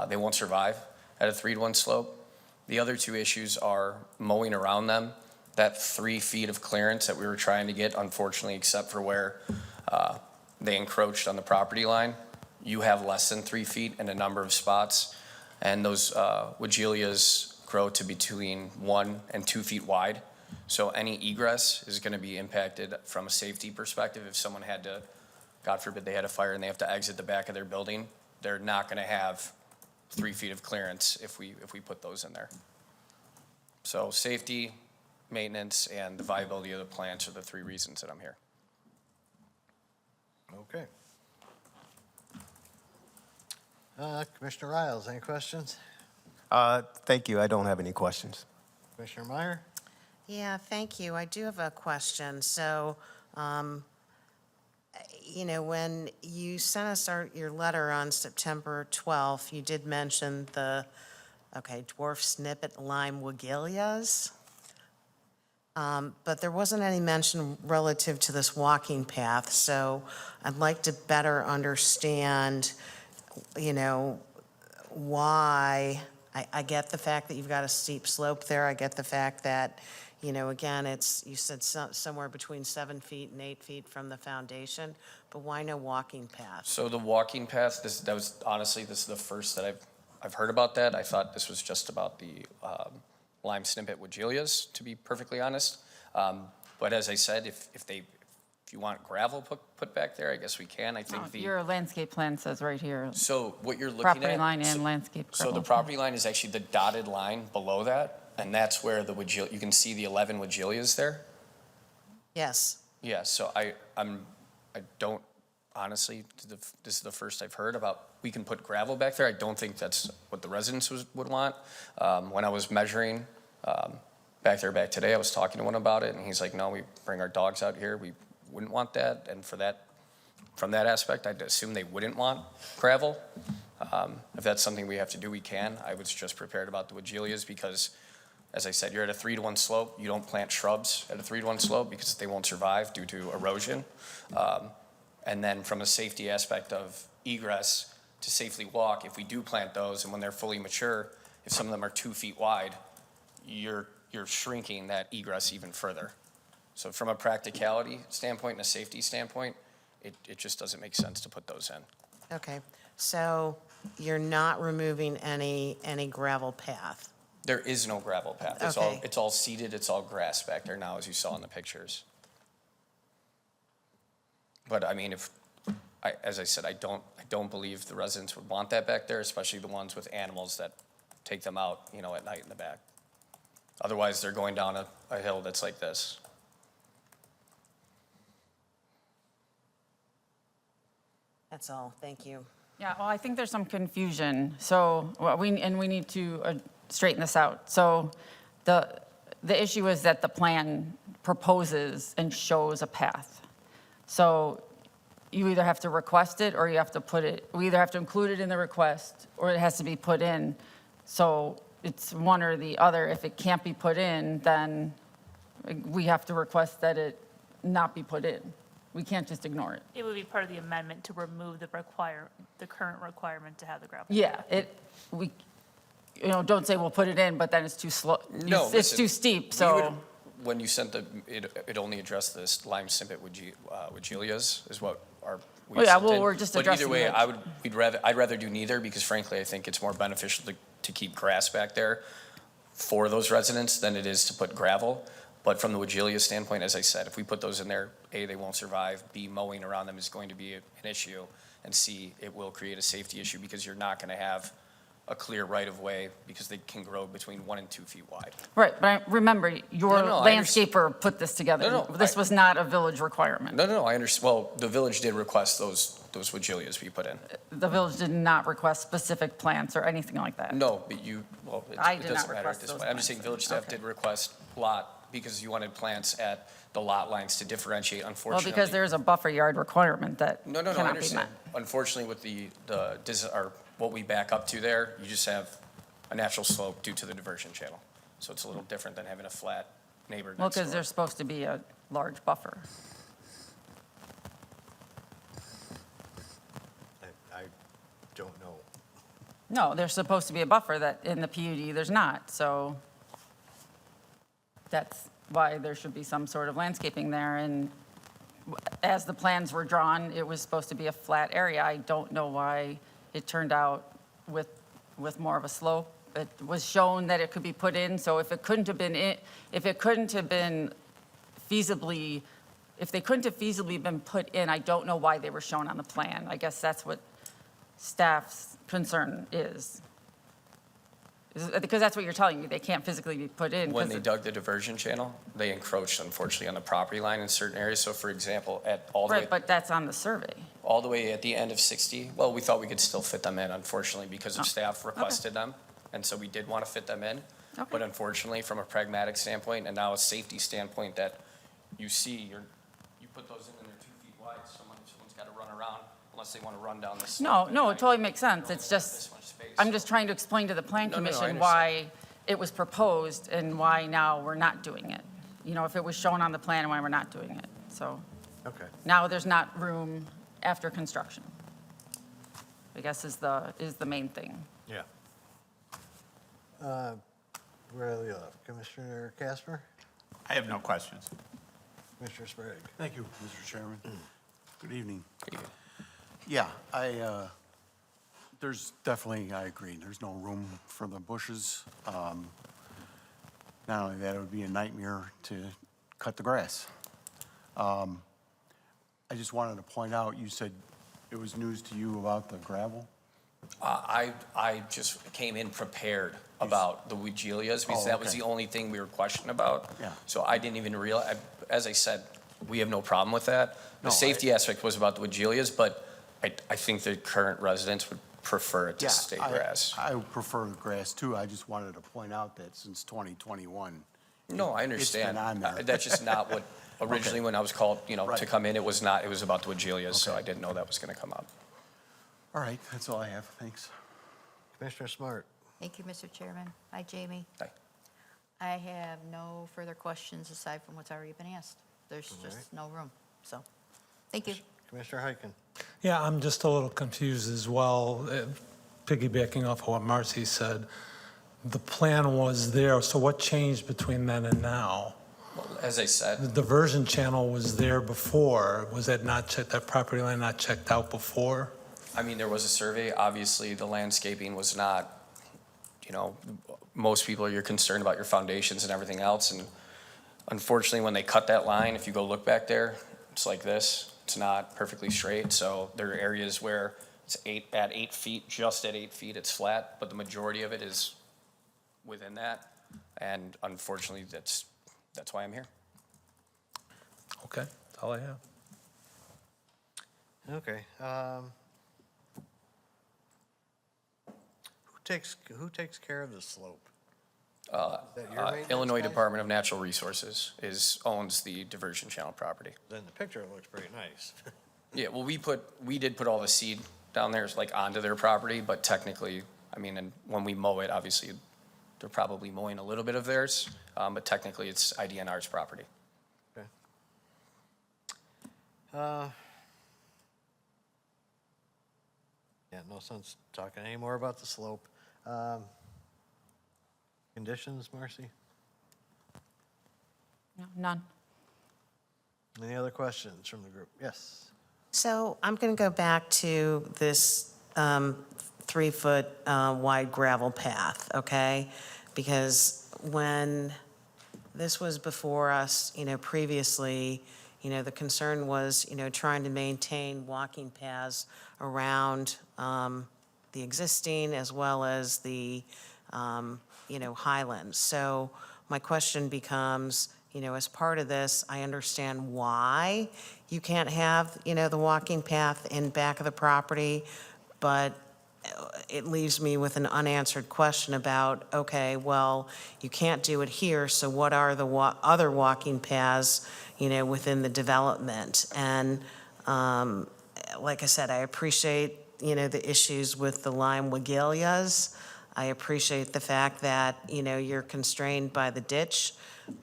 They won't survive at a 3-to-1 slope. The other two issues are mowing around them. That 3 feet of clearance that we were trying to get, unfortunately, except for where they encroached on the property line, you have less than 3 feet in a number of spots. And those Wagelias grow to between 1 and 2 feet wide. So any egress is going to be impacted from a safety perspective. If someone had to, God forbid, they had a fire and they have to exit the back of their building, they're not going to have 3 feet of clearance if we put those in there. So safety, maintenance, and the viability of the plants are the 3 reasons that I'm here. Okay. Commissioner Riles, any questions? Thank you. I don't have any questions. Commissioner Meyer? Yeah, thank you. I do have a question. So, when you sent us your letter on September 12th, you did mention the, dwarf snippet lime Wagelias. But there wasn't any mention relative to this walking path. So I'd like to better understand, why. I get the fact that you've got a steep slope there. I get the fact that, again, you said somewhere between 7 feet and 8 feet from the foundation, but why no walking path? So the walking path, this is the first that I've heard about that. I thought this was just about the lime snippet Wagelias, to be perfectly honest. But as I said, if you want gravel put back there, I guess we can. I think Your landscape plan says right here. So what you're looking at. Property line and landscape. So the property line is actually the dotted line below that, and that's where you can see the 11 Wagelias there. Yes. Yeah, so I don't, honestly, this is the first I've heard about, we can put gravel back there. I don't think that's what the residents would want. When I was measuring back today, I was talking to one about it, and he's like, no, we bring our dogs out here. We wouldn't want that, and from that aspect, I'd assume they wouldn't want gravel. If that's something we have to do, we can. I was just prepared about the Wagelias because, as I said, you're at a 3-to-1 slope. You don't plant shrubs at a 3-to-1 slope because they won't survive due to erosion. And then from a safety aspect of egress to safely walk, if we do plant those and when they're fully mature, if some of them are 2 feet wide, you're shrinking that egress even further. So from a practicality standpoint and a safety standpoint, it just doesn't make sense to put those in. Okay, so you're not removing any gravel path? There is no gravel path. It's all seeded, it's all grass back there now, as you saw in the pictures. But I mean, as I said, I don't believe the residents would want that back there, especially the ones with animals that take them out, at night in the back. Otherwise, they're going down a hill that's like this. That's all, thank you. Yeah, well, I think there's some confusion. So we need to straighten this out. So the issue is that the plan proposes and shows a path. So you either have to request it or you have to we either have to include it in the request or it has to be put in. So it's one or the other. If it can't be put in, then we have to request that it not be put in. We can't just ignore it. It would be part of the amendment to remove the current requirement to have the gravel. Yeah, don't say we'll put it in, but then it's too slow. No, it's too steep, so. When you sent it only addressed this lime snippet Wagelias is what we yeah, sent well, in. we're just But addressing either way, it. I'd rather do neither because frankly, I think it's more beneficial to keep grass back there for those residents than it is to put gravel. But from the Wagelia standpoint, as I said, if we put those in there, A, they won't survive, B, mowing around them is going to be an issue. and see, it will create a safety issue because you're not going to have a clear right-of-way because they can grow between 1 and 2 feet wide. Right, but remember, your No, I understand. landscaper put this together. No, This was not a village requirement. No, I understand. Well, the village did request those Wagilias be put in. The village did not request specific plants or anything like that. No, but you, well, I it did doesn't not matter at request this those point. I'm just saying plants. village staff Okay. did request lot because you wanted plants at the lot lines to differentiate, Well, unfortunately. because there's a buffer yard requirement that No, I cannot be understand. met. Unfortunately, with or what we back up to there, you just have a natural slope due to the diversion channel. So it's a little different than having a flat neighbor Well, next door. because there's supposed to be a large buffer. I don't know. No, there's supposed to be a buffer that in the PUD, there's not, so that's why there should be some sort of landscaping there, and as the plans were drawn, it was supposed to be a flat area. I don't know why it turned out with more of a slope. It was shown that it could be put in, so if it couldn't have been, if they couldn't have feasibly been put in, I don't know why they were shown on the plan. I guess that's what staff's concern is. Because that's what you're telling me, they can't physically be put in. When 'cause they dug the diversion channel, they encroached unfortunately on the property line in certain areas. So for example, at all the way. Right, but that's on the survey. All the way at the end of 60, well, we thought we could still fit them in, unfortunately, because of staff requested them. And so we did want to fit them in. Okay. But unfortunately, from a pragmatic standpoint and now a safety standpoint that you see, you put those in and they're 2 feet wide, someone's got to run around unless they want to run down this. No, it totally makes sense. It's just, I'm just trying to explain to the plan No, I commission understand. why it was proposed and why now we're not doing it. You know, if it was shown on the plan and why we're not doing it. So Okay. now there's not room after construction, I guess is the main thing. Yeah. Where are we left? Commissioner Casper? I have no questions. Commissioner Sprague? Thank you, Mr. Chairman. Good evening. Yeah, there's definitely, I agree, there's no room for the bushes. Not only that, it would be a nightmare to cut the grass. I just wanted to point out, you said it was news to you about the gravel? I just came in prepared about the Wagilias because Oh, that was okay. the only thing we were questioning about. Yeah. So I didn't even realize, as I said, we have no problem with that. No, The safety aspect was about the Wagilias, but I think the current residents would prefer it to Yeah, stay grass. I prefer grass too. I just wanted to point out that since 2021. No, I It's been understand. on there. That's just not what, originally when I was called, to Right. come in, it was not, it was about the Wagilias, so Okay. I didn't know that was going to come up. All right, that's all I have. Thanks. Commissioner Smart? Thank you, Mr. Chairman. Hi, Jamie. Hi. I have no further questions aside from what's already been asked. There's just no room, so, thank you. Commissioner Heiken? Yeah, I'm just a little confused as well, piggybacking off of what Marcy said. The plan was there, so what changed between then and now? Well, as I said, The diversion channel was there before. Was that not checked, that property line not checked out before? I mean, there was a survey. Obviously, the landscaping was not, most people, you're concerned about your foundations and everything else. And unfortunately, when they cut that line, if you go look back there, it's like this. It's not perfectly straight. So there are areas where it's at 8 feet, just at 8 feet, it's flat, but the majority of it is within that. And unfortunately, that's why I'm here. Okay, that's all I have. Okay. Who takes care of the slope? that your maintenance Illinois guy? Department of Natural Resources owns the diversion channel property. Then the picture looks pretty nice. Yeah, well, we did put all the seed down there, like onto their property, but technically, I mean, and when we mow it, obviously, they're probably mowing a little bit of theirs, but technically, it's IDNR's property. Okay. Yeah, no sense talking anymore about the slope. Conditions, Marcy? No, none. Any other questions from the group? Yes. So I'm going to go back to this 3-foot wide gravel path, okay? Because when this was before us, previously, the concern was, trying to maintain walking paths around the existing as well as the, highlands. So my question becomes, as part of this, I understand why you can't have, the walking path in back of the property, but it leaves me with an unanswered question about, okay, well, you can't do it here, so what are the other walking paths, within the development? And like I said, I appreciate, the issues with the lime wagalias. I appreciate the fact that, you're constrained by the ditch,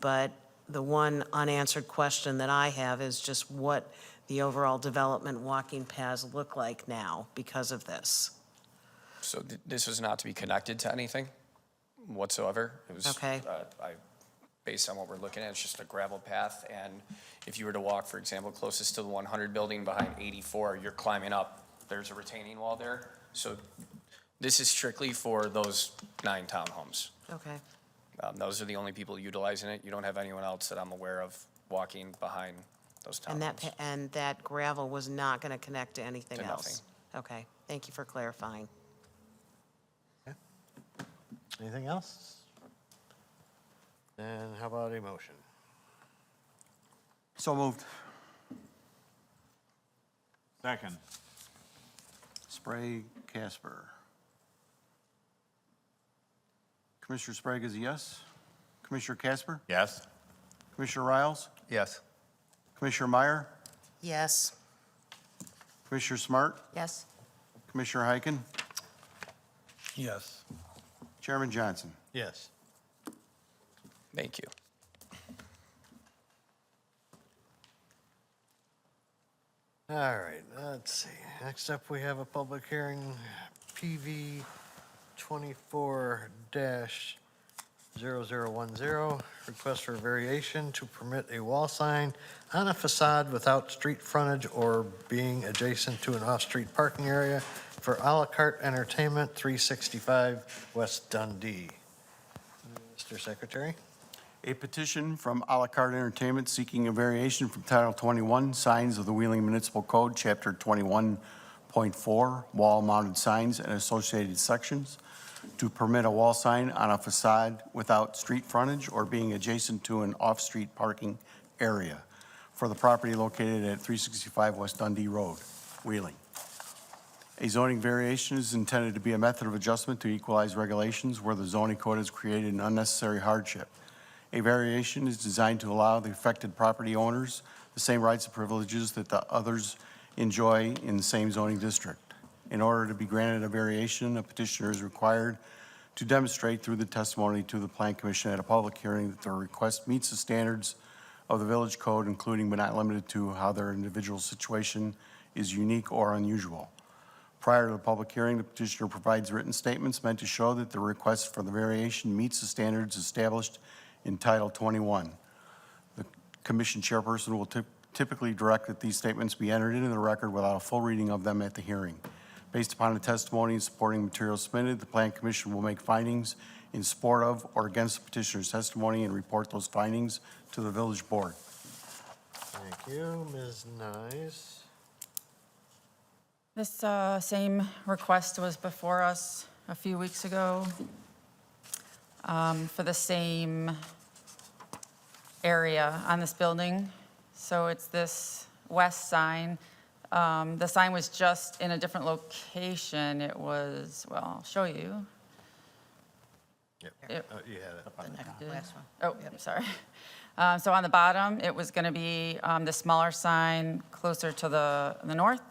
but the one unanswered question that I have is just what the overall development walking paths look like now because of this. So this was not to be connected to anything whatsoever. It was, Okay. based on what we're looking at, it's just a gravel path. And if you were to walk, for example, closest to the 100 building behind 84, you're climbing up. There's a retaining wall there. So this is strictly for those 9 townhomes. Okay. Those are the only people utilizing it. You don't have anyone else that I'm aware of walking behind those townhomes. And that gravel was not going to connect to anything To else? Okay, thank you for clarifying. Anything else? And how about a motion? So moved. Second. Sprague, Casper. Commissioner Sprague is a yes. Commissioner Casper? Yes. Commissioner Riles? Yes. Commissioner Meyer? Yes. Commissioner Smart? Yes. Commissioner Heiken? Yes. Chairman Johnson? Yes. Thank you. All right, let's see. Next up, we have a public hearing, PV 24-0010, request for variation to permit a wall sign on a facade without street frontage or being adjacent to an off-street parking area for Ala-Carte Entertainment, 365 West Dundee. Mr. Secretary? A petition from Ala-Carte Entertainment seeking a variation from Title 21, Signs of the Wheeling Municipal Code, Chapter 21.4, Wall-Mounted Signs and Associated Sections, to permit a wall sign on a facade without street frontage or being adjacent to an off-street parking area for the property located at 365 West Dundee Road, Wheeling. A zoning variation is intended to be a method of adjustment to equalize regulations where the zoning code has created an unnecessary hardship. A variation is designed to allow the affected property owners the same rights and privileges that the others enjoy in the same zoning district. In order to be granted a variation, a petitioner is required to demonstrate through the testimony to the Plan Commission at a public hearing that their request meets the standards of the village code, including but not limited to how their individual situation is unique or unusual. Prior to the public hearing, the petitioner provides written statements meant to show that the request for the variation meets the standards established in Title 21. The commission chairperson will typically direct that these statements be entered into the record without a full reading of them at the hearing. Based upon the testimony and supporting materials submitted, the Plan Commission will make findings in support of or against the petitioner's testimony and report those findings to the village board. Thank you. Ms. Nyes? This same request was before us a few weeks ago for the same area on this building. So it's this west sign. The sign was just in a different location. It was, well, I'll show you. Yep. It- You had it. The next, last one. Oh, I'm sorry. So on the bottom, it was going to be the smaller sign closer to the north,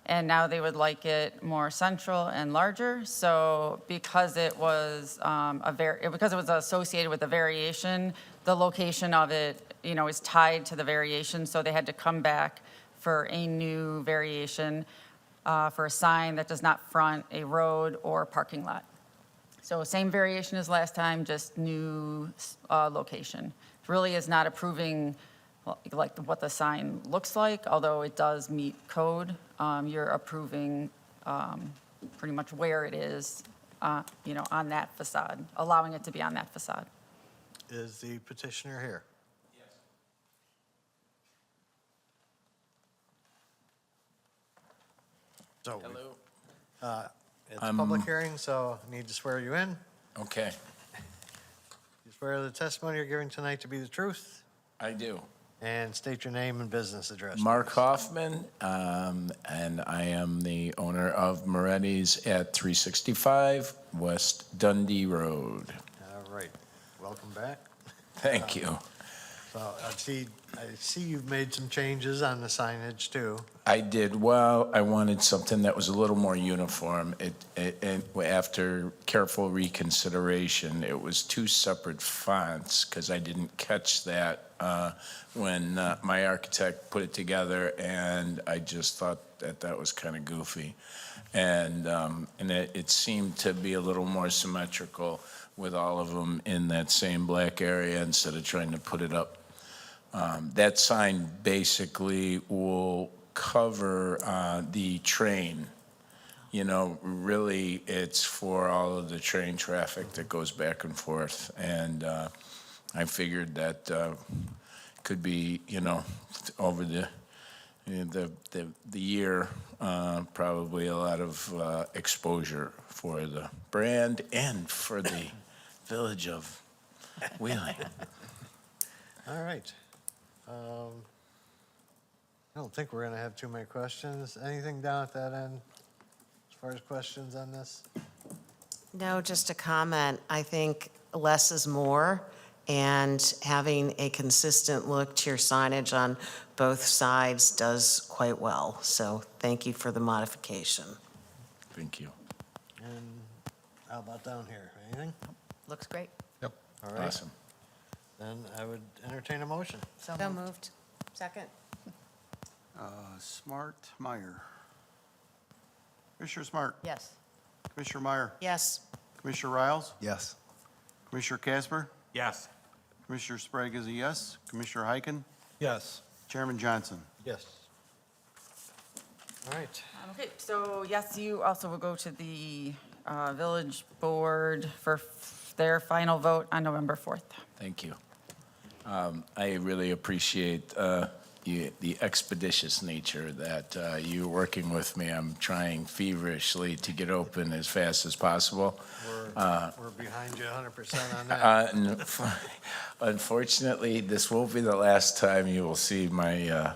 and now they would like it more central and larger. So because it was because it was associated with the variation, the location of it, is tied to the variation. So they had to come back for a new variation for a sign that does not front a road or parking lot. So same variation as last time, just new location. It really is not approving like what the sign looks like, although it does meet code. You're approving pretty much where it is, on that facade, allowing it to be on that facade. Is the petitioner here? So, Hello. it's a public hearing, so I need to swear you in. Okay, You swear the testimony you're giving tonight to be the truth, I do. and state your name and business address. Mark please. Hoffman, and I am the owner of Moretti's at 365 West Dundee Road. All right, welcome back. Thank you. So I see you've made some changes on the signage too. I did, well, I wanted something that was a little more uniform. After careful reconsideration, it was two separate fonts, because I didn't catch that when my architect put it together, and I just thought that that was kind of goofy. And it seemed to be a little more symmetrical with all of them in that same black area instead of trying to put it up. That sign basically will cover the train. You know, really, it's for all of the train traffic that goes back and forth. And I figured that could be, you know, over the year, probably a lot of exposure for the brand and for the village of Wheeling. All right. I don't think we're gonna have too many questions. Anything down at that end as far as questions on this? No, just a comment. I think less is more, and having a consistent look to your signage on both sides does quite well. So thank you for the modification. Thank you. And how about down here? Anything? Looks great. All right. Awesome. Then I would entertain a motion. So moved. Second. Smart, Meyer. Commissioner Smart. Yes. Commissioner Meyer. Yes. Commissioner Riles. Yes. Commissioner Casper. Yes. Commissioner Sprague is a yes. Commissioner Heiken. Yes. Chairman Johnson. Yes. All right. Okay, so yes, you also will go to the village board for their final vote on November 4th. Thank you. I really appreciate the expeditious nature that you're working with me. I'm trying feverishly to get open as fast as possible. We're behind you 100% on that. Unfortunately, this won't be the last time you will see my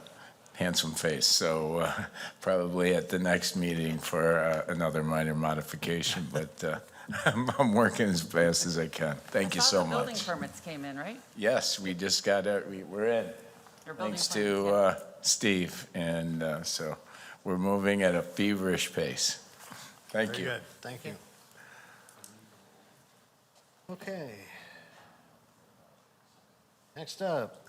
handsome face, so probably at the next meeting for another minor modification, but I'm working as fast as I can. Thank you so Building much. permits came in, right? Yes, we just got it, we're in. Your building Thanks permits, to Steve, and so we're moving at a feverish pace. Thank Very you. good. Thank you. Okay. Next up,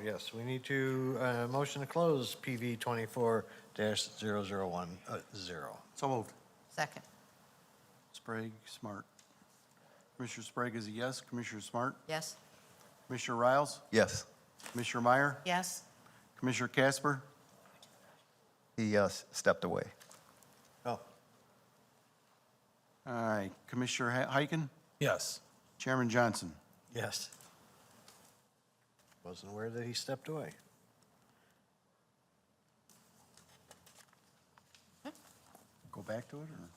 yes, we need to, motion to close PV 24-0010. So moved. Second. Sprague, Smart. Commissioner Sprague is a yes. Commissioner Smart. Yes. Commissioner Riles. Yes. Commissioner Meyer. Yes. Commissioner Casper. He stepped away. Oh, All right. Commissioner Heiken. Yes. Chairman Johnson. yes. Wasn't aware that he stepped away. Go back to it, or?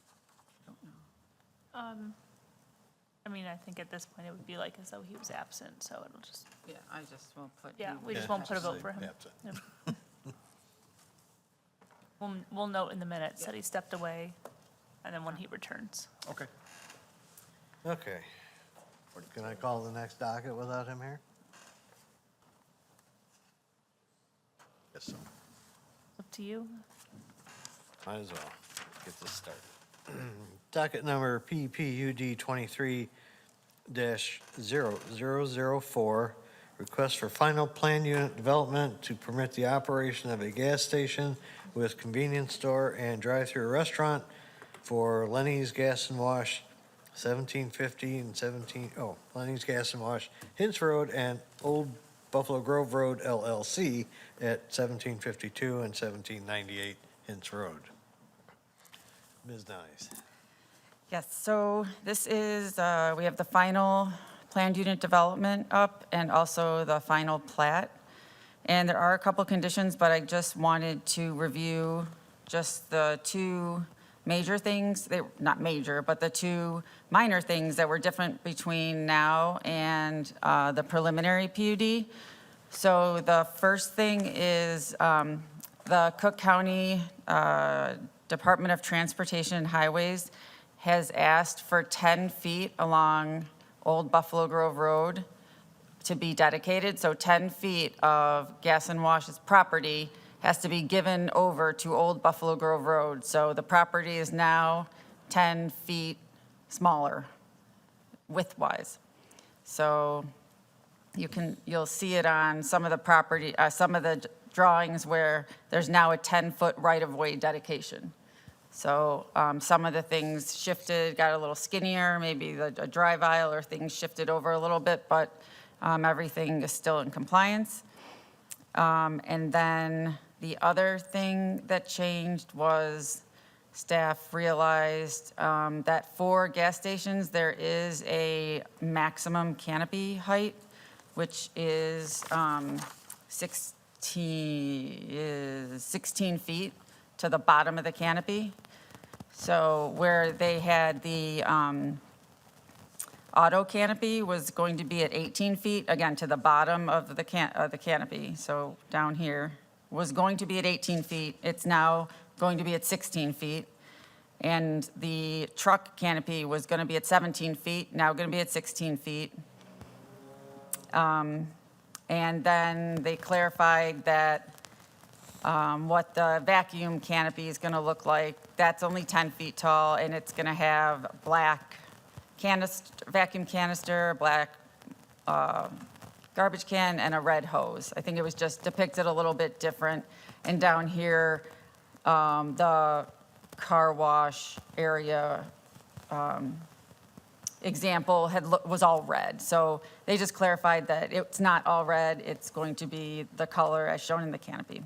I mean, I think at this point it would be like as though he was absent, so it'll just, Yeah, I just won't put. yeah, you we just with won't put a that. vote for him. Absent. Yep. We'll note in the minutes that he stepped away, and then when he returns. Okay. Okay. Can I call the next docket without him here? Yes, so. Up to you. Might as well get this started. Docket number PPUD 23-0004, request for final plan unit development to permit the operation of a gas station with convenience store and drive-through restaurant for Lenny's Gas and Wash, 1750 and Lenny's Gas and Wash, Hintz Road and Old Buffalo Grove Road LLC at 1752 and 1798 Hintz Road. Ms. Nice. Yes, so this is, we have the final planned unit development up and also the final plat. And there are a couple conditions, but I just wanted to review just the two major things, not major, but the two minor things that were different between now and the preliminary PUD. So the first thing is the Cook County Department of Transportation and Highways has asked for 10 feet along Old Buffalo Grove Road to be dedicated. So 10 feet of Gas and Wash's property has to be given over to Old Buffalo Grove Road. So the property is now 10 feet smaller width-wise. So you'll see it on some of the property, some of the drawings where there's now a 10-foot right-of-way dedication. So some of the things shifted, got a little skinnier, maybe a drive aisle or things shifted over a little bit, but everything is still in compliance. And then the other thing that changed was staff realized that for gas stations, there is a maximum canopy height, which is 16 feet to the bottom of the canopy. So where they had the auto canopy was going to be at 18 feet, again, to the bottom of the canopy. So down here was going to be at 18 feet. It's now going to be at 16 feet. And the truck canopy was going to be at 17 feet, now going to be at 16 feet. And then they clarified that what the vacuum canopy is going to look like. That's only 10 feet tall, and it's going to have black vacuum canister, black garbage can, and a red hose. I think it was just depicted a little bit different. And down here, the car wash area example was all red. So they just clarified that it's not all red. It's going to be the color as shown in the canopy.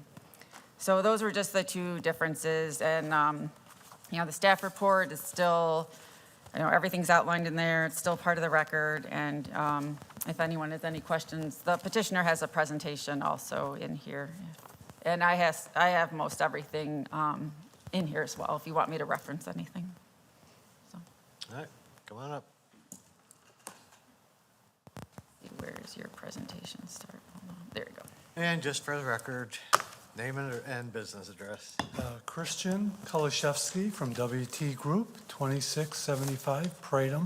So those were just the two differences. And, the staff report is still, everything's outlined in there. It's still part of the record. And if anyone has any questions, the petitioner has a presentation also in here. And I have most everything in here as well, if you want me to reference anything. So. All right, come on up. Where is your presentation start? Hold on. There you go. And just for the record, name and business address. Christian Kolashevsky from WT Group, 2675 Prairie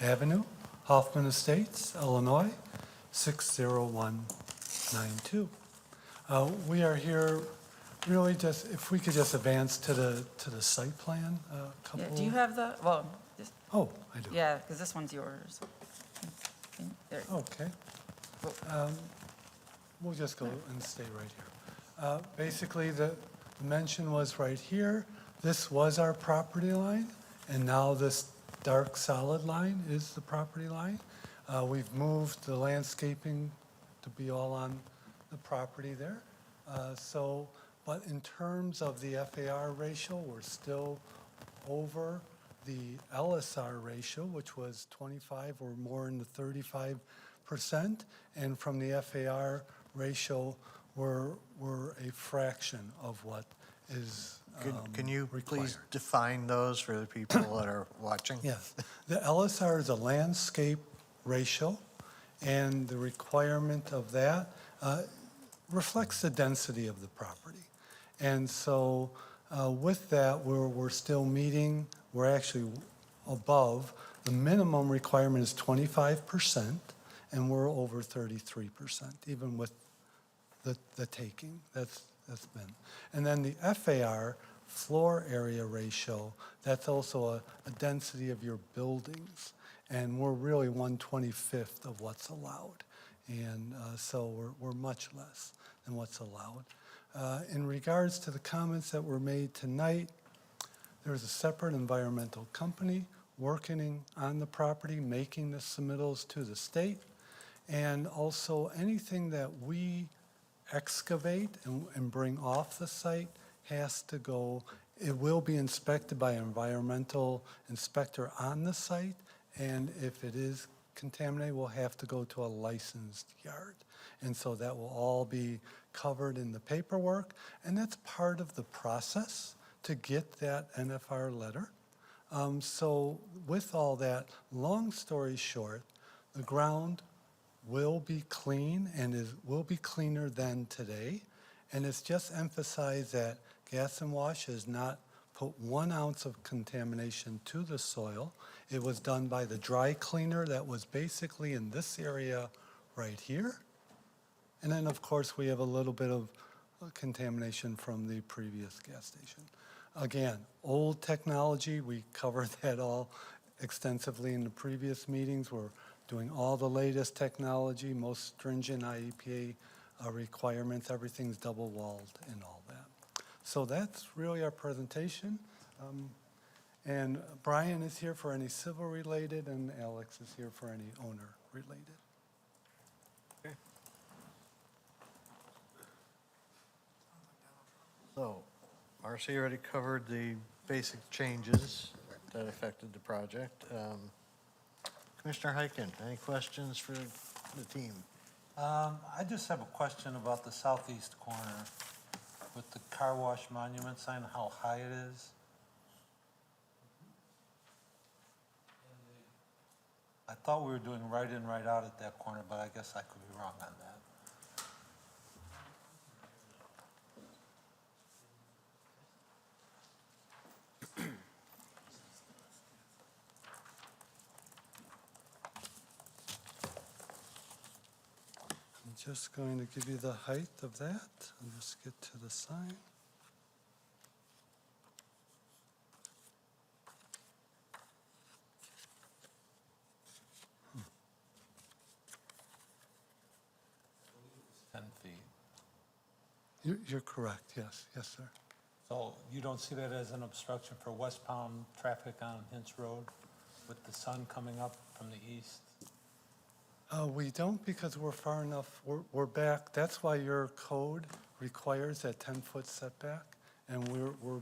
Avenue, Hoffman Estates, Illinois, 60192. We are here really just, if we could just advance to the site plan, couple. Yeah, do you have the, Oh, I do. yeah, because this one's yours. There you go. Okay. We'll just go and stay right here. Basically, the mention was right here. This was our property line, and now this dark solid line is the property line. We've moved the landscaping to be all on the property there. But in terms of the FAR ratio, we're still over the LSR ratio, which was 25 or more in the 35%. And from the FAR ratio, we're a fraction of what is Can you required. please define those for the people that are watching? Yes. The LSR is a landscape ratio, and the requirement of that reflects the density of the property. And so with that, we're still meeting, we're actually above. The minimum requirement is 25%, and we're over 33%, even with the taking that's been. And then the FAR, floor area ratio, that's also a density of your buildings. And we're really 1/25 of what's allowed. And so we're much less than what's allowed. In regards to the comments that were made tonight, there's a separate environmental company working on the property, making the submittals to the state. And also anything that we excavate and bring off the site has to go, it will be inspected by an environmental inspector on the site. And if it is contaminated, we'll have to go to a licensed yard. And so that will all be covered in the paperwork. And that's part of the process to get that NFR letter. So with all that, long story short, the ground will be clean and will be cleaner than today. And it's just emphasized that Gas and Wash has not put 1 ounce of contamination to the soil. It was done by the dry cleaner that was basically in this area right here. And then, of course, we have a little bit of contamination from the previous gas station. Again, old technology, we covered that all extensively in the previous meetings. We're doing all the latest technology, most stringent IEPA requirements. Everything's double walled and all that. So that's really our presentation. And Brian is here for any civil related, and Alex is here for any owner related. Okay. So, Marcy already covered the basic changes that affected the project. Commissioner Hyken, any questions for the team? I just have a question about the southeast corner with the car wash monument sign, how high it is. I thought we were doing right in, right out at that corner, but I guess I could be wrong on that. I'm just going to give you the height of that. I'll just get to the sign. Hmm. 10 feet. You're correct, yes, yes, sir. So you don't see that as an obstruction for westbound traffic on Hintz Road with the sun coming up from the east? We don't, because we're far enough, we're back. That's why your code requires that 10-foot setback, and we're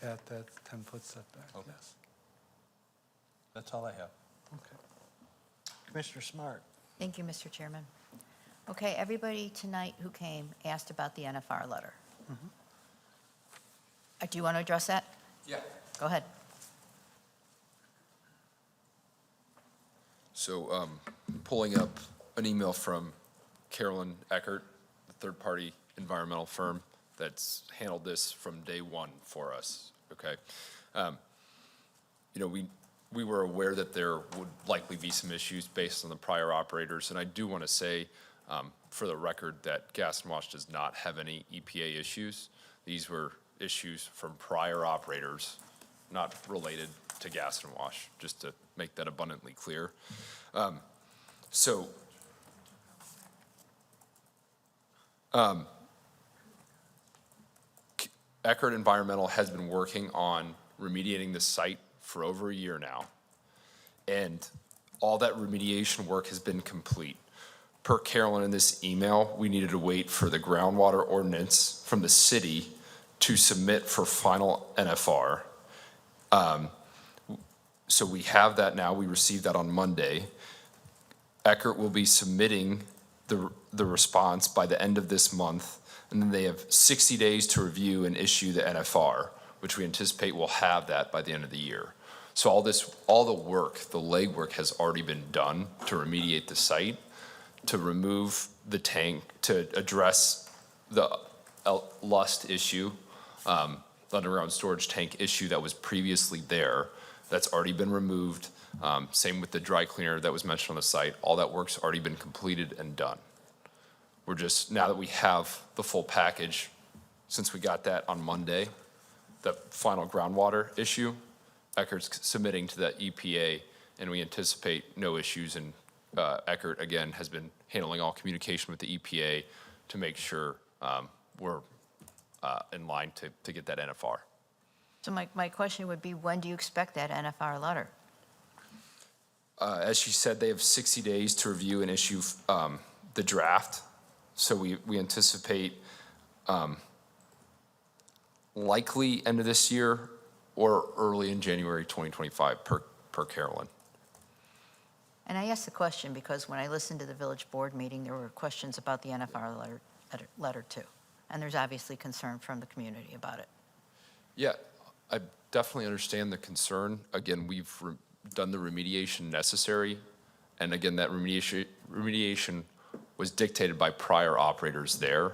at that 10-foot setback, Okay. yes. That's all I have. Okay. Commissioner Smart. Thank you, Mr. Chairman. Okay, everybody tonight who came asked about the NFR letter. Do you want to address that? Yeah. Go ahead. So pulling up an email from Carolyn Eckert, the third-party environmental firm that's handled this from day one for us, okay? You know, we were aware that there would likely be some issues based on the prior operators, and I do want to say for the record that Gas and Wash does not have any EPA issues. These were issues from prior operators, not related to Gas and Wash, just to make that abundantly clear. Eckert Environmental has been working on remediating the site for over a year now, and all that remediation work has been complete. Per Carolyn in this email, we needed to wait for the groundwater ordinance from the city to submit for final NFR. So we have that now. We received that on Monday. Eckert will be submitting the response by the end of this month, and then they have 60 days to review and issue the NFR, which we anticipate will have that by the end of the year. So all the work, the legwork has already been done to remediate the site, to remove the tank, to address the lust issue, the underground storage tank issue that was previously there. That's already been removed. Same with the dry cleaner that was mentioned on the site. All that work's already been completed and done. We're just, now that we have the full package, since we got that on Monday, the final groundwater issue, Eckert's submitting to the EPA, and we anticipate no issues. And Eckert, again, has been handling all communication with the EPA to make sure we're in line to get that NFR. So my question would be, when do you expect that NFR letter? As she said, they have 60 days to review and issue the draft. So we anticipate likely end of this year or early in January 2025 per Carolyn. And I asked the question because when I listened to the village board meeting, there were questions about the NFR letter too. And there's obviously concern from the community about it. Yeah, I definitely understand the concern. Again, we've done the remediation necessary. And again, that remediation was dictated by prior operators there.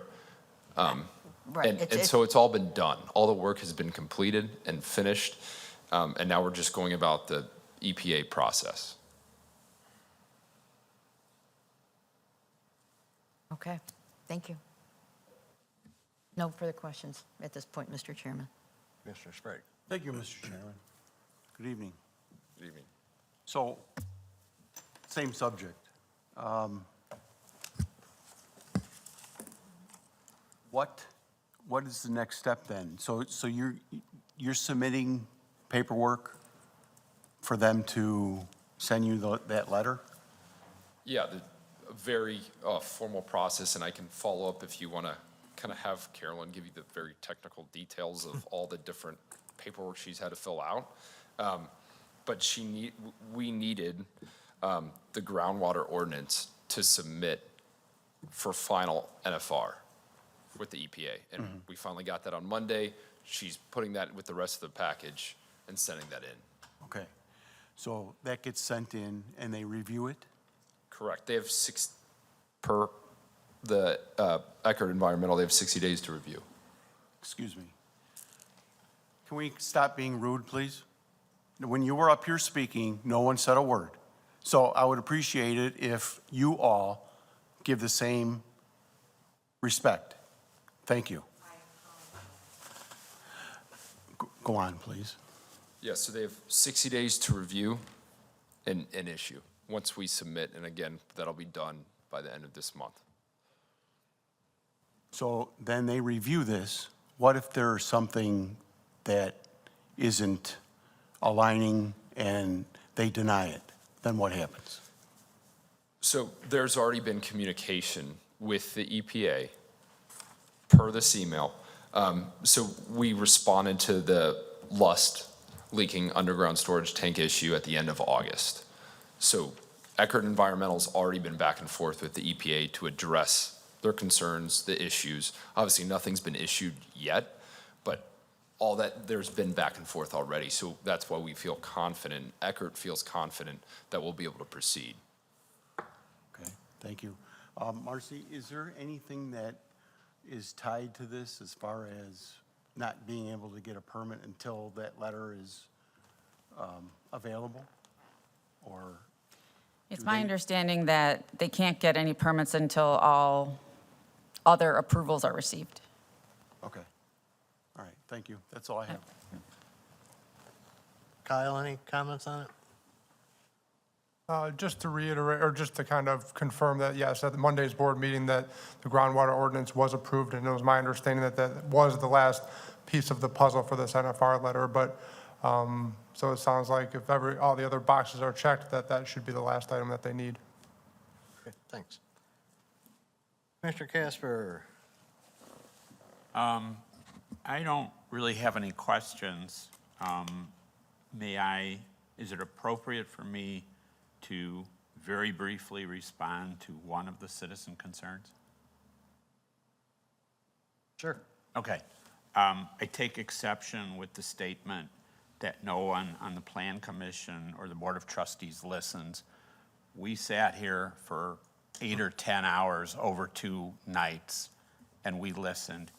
Right. And so it's all been done. All the work has been completed and finished. And now we're just going about the EPA process. Okay, thank you. No further questions at this point, Mr. Chairman. Mr. Sprague. Thank you, Mr. Chairman. Good evening. Good evening. So, same subject. What is the next step then? So you're submitting paperwork for them to send you that letter? Yeah, a very formal process, and I can follow up if you want to kind of have Carolyn give you the very technical details of all the different paperwork she's had to fill out. But we needed the groundwater ordinance to submit for final NFR with the EPA. And we finally got that on Monday. She's putting that with the rest of the package and sending that in. Okay. So that gets sent in and they review it? Correct. They have per the Eckert Environmental, they have 60 days to review. Excuse me. Can we stop being rude, please? When you were up here speaking, no one said a word. So I would appreciate it if you all give the same respect. Thank you. Go on, please. Yeah, so they have 60 days to review and issue once we submit. And again, that'll be done by the end of this month. So then they review this. What if there's something that isn't aligning and they deny it? Then what happens? So there's already been communication with the EPA per this email. So we responded to the Lust leaking underground storage tank issue at the end of August. So Eckert Environmental's already been back and forth with the EPA to address their concerns, the issues. Obviously, nothing's been issued yet, but all that, there's been back and forth already. So that's why we feel confident, Eckert feels confident that we'll be able to proceed. Okay, thank you. Marcy, is there anything that is tied to this as far as not being able to get a permit until that letter is available? Or It's do my they- understanding that they can't get any permits until all other approvals are received. Okay. All right, thank you. That's all I have. Kyle, any comments on it? Just to reiterate, or just to kind of confirm that, yes, at the Monday's board meeting, that the groundwater ordinance was approved, and it was my understanding that that was the last piece of the puzzle for this NFR letter, but, so it sounds like if all the other boxes are checked, that should be the last item that they need. Okay, thanks. Commissioner Casper. I don't really have any questions. Is it appropriate for me to very briefly respond to one of the citizen concerns? Sure. Okay. I take exception with the statement that no one on the Plan Commission or the Board of Trustees listens. We sat here for 8 or 10 hours over 2 nights, and we listened.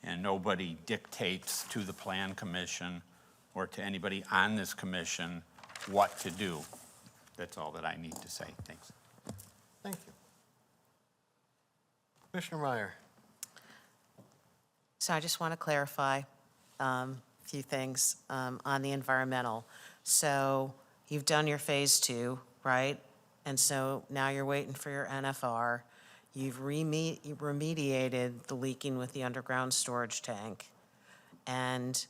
And nobody dictates to the Plan Commission or to anybody on this commission what to do. That's all that I need to say. Thanks. Thank you. Commissioner Meyer. So I just want to clarify a few things on the environmental. So you've done your phase 2, right? And so now you're waiting for your NFR. You've remediated the leaking with the underground storage tank. And,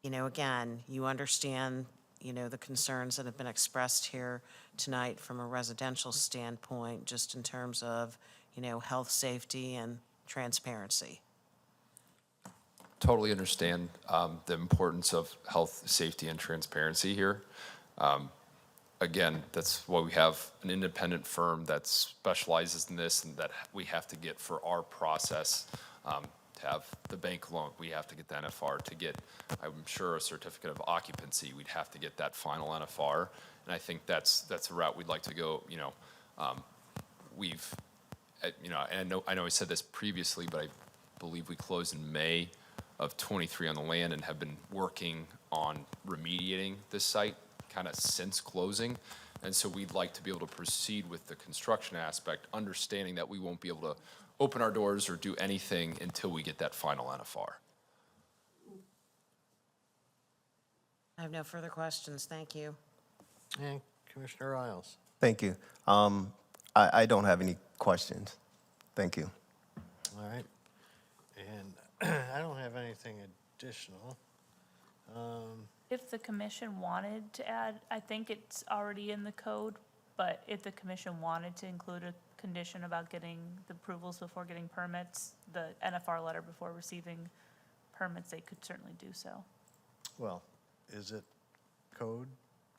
again, you understand, the concerns that have been expressed here tonight from a residential standpoint, just in terms of, health, safety, and transparency. Totally understand the importance of health, safety, and transparency here. Again, that's why we have an independent firm that specializes in this and that we have to get for our process to have the bank loan, we have to get the NFR to get, I'm sure, a certificate of occupancy, we'd have to get that final NFR. And I think that's the route we'd like to go, you know. We've, you know, and I know I said this previously, but I believe we closed in May of '23 on the land and have been working on remediating this site kind of since closing. And so we'd like to be able to proceed with the construction aspect, understanding that we won't be able to open our doors or do anything until we get that final NFR. I have no further questions. Thank you. And Commissioner Isles. Thank you. I don't have any questions. Thank you. All right. And I don't have anything additional. If the commission wanted to add, I think it's already in the code, but if the commission wanted to include a condition about getting the approvals before getting permits, the NFR letter before receiving permits, they could certainly do so. Well, is it code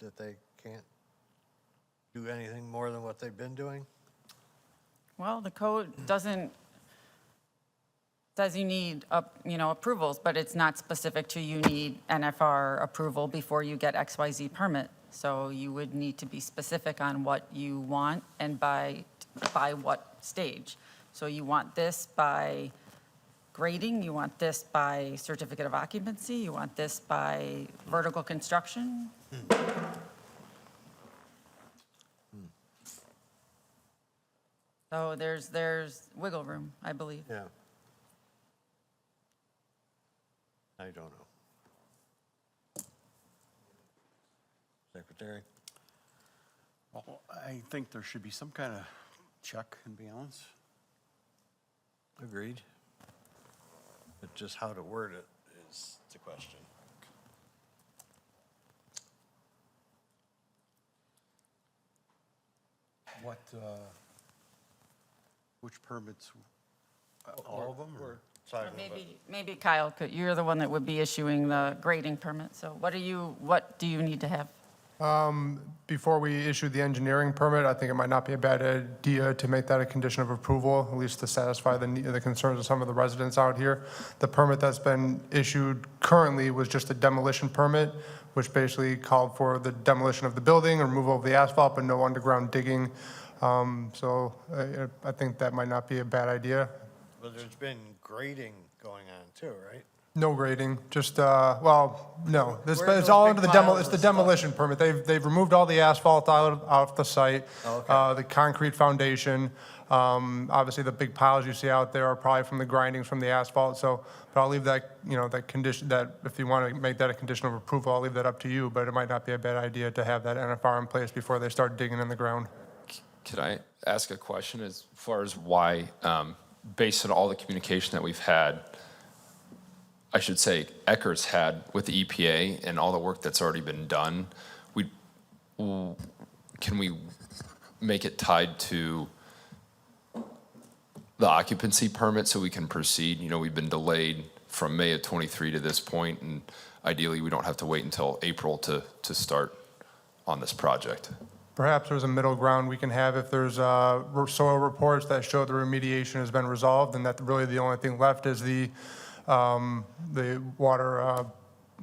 that they can't do anything more than what they've been doing? Well, the code says you need, you know, approvals, but it's not specific to you need NFR approval before you get XYZ permit. So you would need to be specific on what you want and by what stage. So you want this by grading, you want this by certificate of occupancy, you want this by vertical construction? So there's wiggle room, I believe. Yeah. I don't know. Secretary? Well, I think there should be some kind of check and balance. Agreed. But just how to word it is the question. What, which permits? All of them? Or? Maybe Kyle could, you're the one that would be issuing the grading permit, so what do you need to have? Before we issue the engineering permit, I think it might not be a bad idea to make that a condition of approval, at least to satisfy the concerns of some of the residents out here. The permit that's been issued currently was just a demolition permit, which basically called for the demolition of the building, removal of the asphalt, but no underground digging. So I think that might not be a bad idea. But there's been grading going on too, right? No grading, just, well, no. It's Where are it's those all big under the piles it's of the stuff? demolition permit. They've removed all the asphalt out of the site. Okay. The concrete foundation. Obviously, the big piles you see out there are probably from the grindings from the asphalt. So, but I'll leave that, you know, that condition, that if you want to make that a condition of approval, I'll leave that up to you. But it might not be a bad idea to have that NFR in place before they start digging in the ground. Could I ask a question as far as why, based on all the communication that we've had, I should say Eckert's had with the EPA and all the work that's already been done, can we make it tied to the occupancy permit so we can proceed? You know, we've been delayed from May of '23 to this point, and ideally we don't have to wait until April to start on this project. Perhaps there's a middle ground we can have if there's soil reports that show the remediation has been resolved, and that really the only thing left is the water,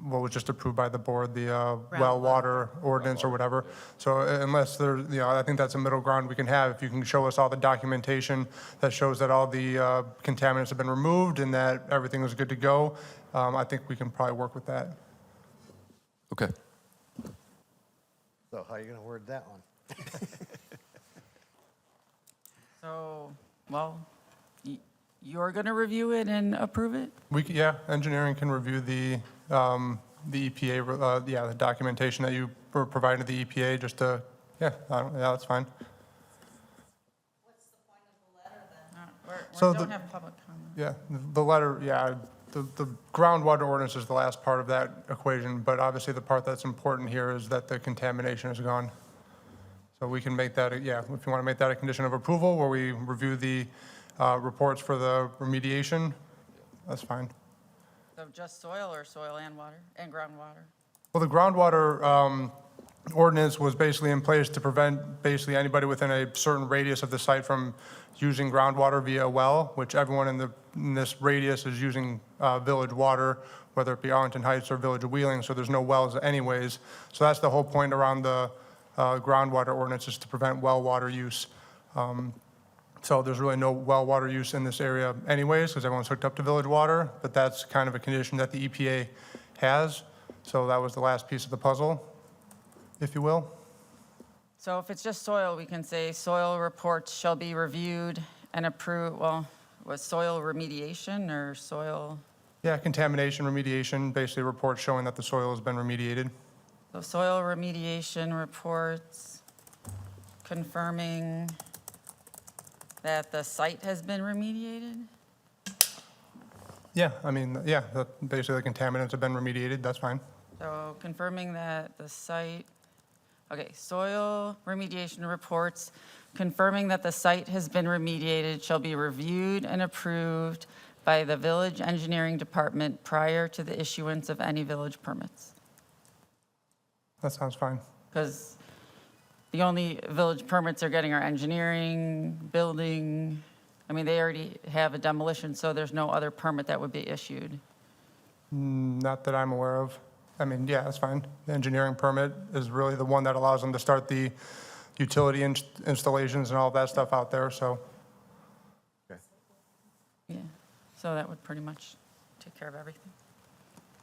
what was just approved by the board, the well water ordinance or whatever. So unless there's, you know, I think that's a middle ground we can have. If you can show us all the documentation that shows that all the contaminants have been removed and that everything is good to go, I think we can probably work with that. Okay. So how are you going to word that one? So, well, you're going to review it and approve it? Yeah, engineering can review the EPA, the documentation that you were providing to the EPA just to, yeah, that's fine. What's the point of the letter then? So We don't the- have public comment. Yeah, the letter, yeah, the groundwater ordinance is the last part of that equation, but obviously the part that's important here is that the contamination is gone. So we can make that, yeah, if you want to make that a condition of approval where we review the reports for the remediation, that's fine. So just soil or soil and water and groundwater? Well, the groundwater, ordinance was basically in place to prevent basically anybody within a certain radius of the site from using groundwater via a well, which everyone in this radius is using village water, whether it be Arlington Heights or Village of Wheeling, so there's no wells anyways. So that's the whole point around the groundwater ordinance, is to prevent well water use. So there's really no well water use in this area anyways, because everyone's hooked up to village water, but that's kind of a condition that the EPA has. So that was the last piece of the puzzle, if you will. So if it's just soil, we can say soil reports shall be reviewed and approved, well, was soil remediation or soil? Yeah, contamination remediation, basically reports showing that the soil has been remediated. So soil remediation reports confirming that the site has been remediated? Yeah, I mean, yeah, basically the contaminants have been remediated, that's fine. So confirming that the site, okay, soil remediation reports confirming that the site has been remediated shall be reviewed and approved by the village engineering department prior to the issuance of any village permits. That sounds fine. Because the only village permits they're getting are engineering, building. I mean, they already have a demolition, so there's no other permit that would be issued. Not that I'm aware of. I mean, yeah, that's fine. The engineering permit is really the one that allows them to start the utility installations and all that stuff out there, so. Yeah, so that would pretty much take care of everything.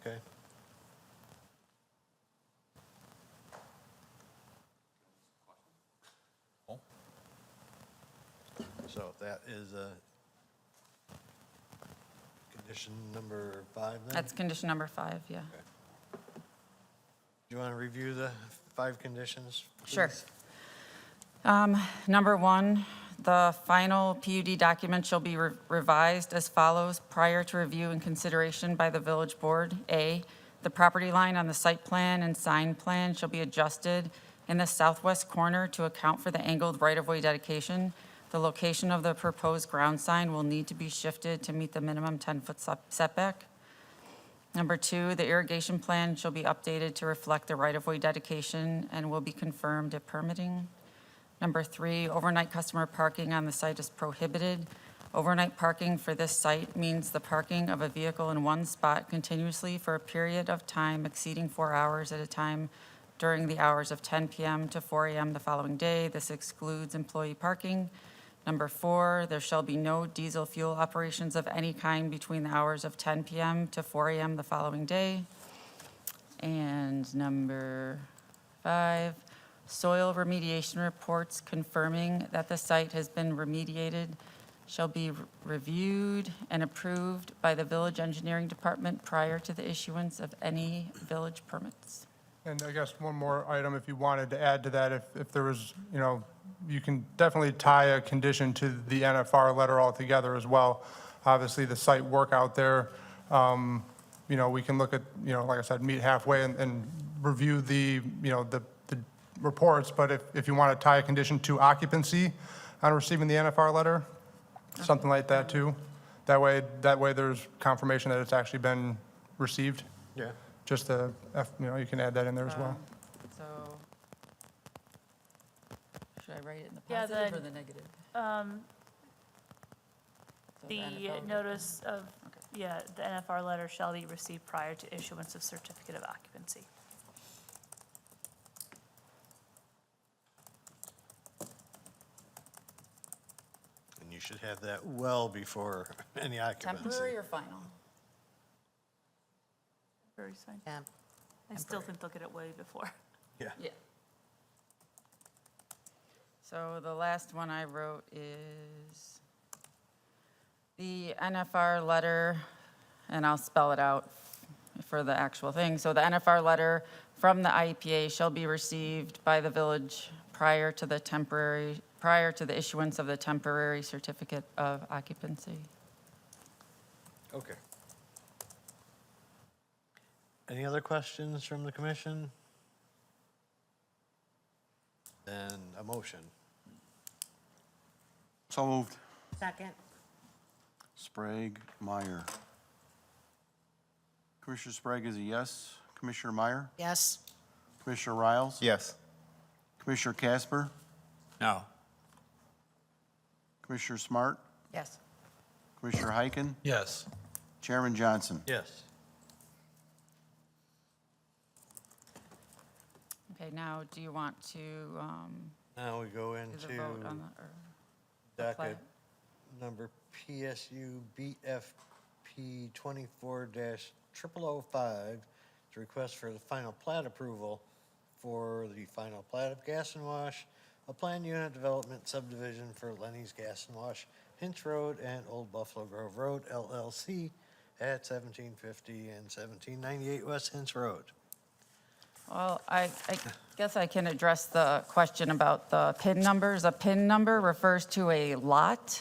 Okay. So that is condition number 5 then? That's condition number 5, yeah. Do you want to review the 5 conditions, please? Sure. Number 1, the final PUD document shall be revised as follows prior to review and consideration by the village board. A, the property line on the site plan and sign plan shall be adjusted in the southwest corner to account for the angled right-of-way dedication. The location of the proposed ground sign will need to be shifted to meet the minimum 10-foot setback. Number 2, the irrigation plan shall be updated to reflect the right-of-way dedication and will be confirmed at permitting. Number 3, overnight customer parking on the site is prohibited. Overnight parking for this site means the parking of a vehicle in one spot continuously for a period of time exceeding 4 hours at a time during the hours of 10 p.m. to 4 a.m. the following day. This excludes employee parking. Number 4, there shall be no diesel fuel operations of any kind between the hours of 10 p.m. to 4 a.m. the following day. And number 5, soil remediation reports confirming that the site has been remediated shall be reviewed and approved by the village engineering department prior to the issuance of any village permits. And I guess one more item, if you wanted to add to that, if there was, you know, you can definitely tie a condition to the NFR letter altogether as well. Obviously, the site work out there, you know, we can look at, you know, like I said, meet halfway and review the, you know, the reports, but if you want to tie a condition to occupancy on receiving the NFR letter, something like that too. That way there's confirmation that it's actually been received. Yeah. Just to, you know, you can add that in there as well. So, should I write it in the Yeah, positive or the negative? So The NFL notice of, yeah, the NFR letter shall be received prior to issuance of certificate of occupancy. And you should have that well before any occupancy. Temporary or final? Very fine. Yeah. I still think they'll get it way before. Yeah. Yeah. So the last one I wrote is the NFR letter, and I'll spell it out for the actual thing. So the NFR letter from the IEPA shall be received by the village prior to the issuance of the temporary certificate of occupancy. Okay. Any other questions from the commission? Then a motion. So moved. Second. Sprague, Meyer. Commissioner Sprague is a yes. Commissioner Meyer? Yes. Commissioner Riles? Yes. Commissioner Casper? No. Commissioner Smart? Yes. Commissioner Heiken? Yes. Chairman Johnson? Yes. Okay, now, do you want to Now we go do into the vote on the, or the docket plat? number PSU BFP 24-0005, to request for the final plat approval for the final plat of Gas and Wash, a planned unit development subdivision for Lenny's Gas and Wash, Hintz Road and Old Buffalo Grove Road LLC at 1750 and 1798 West Hintz Road. Well, I guess I can address the question about the PIN numbers. A PIN number refers to a lot,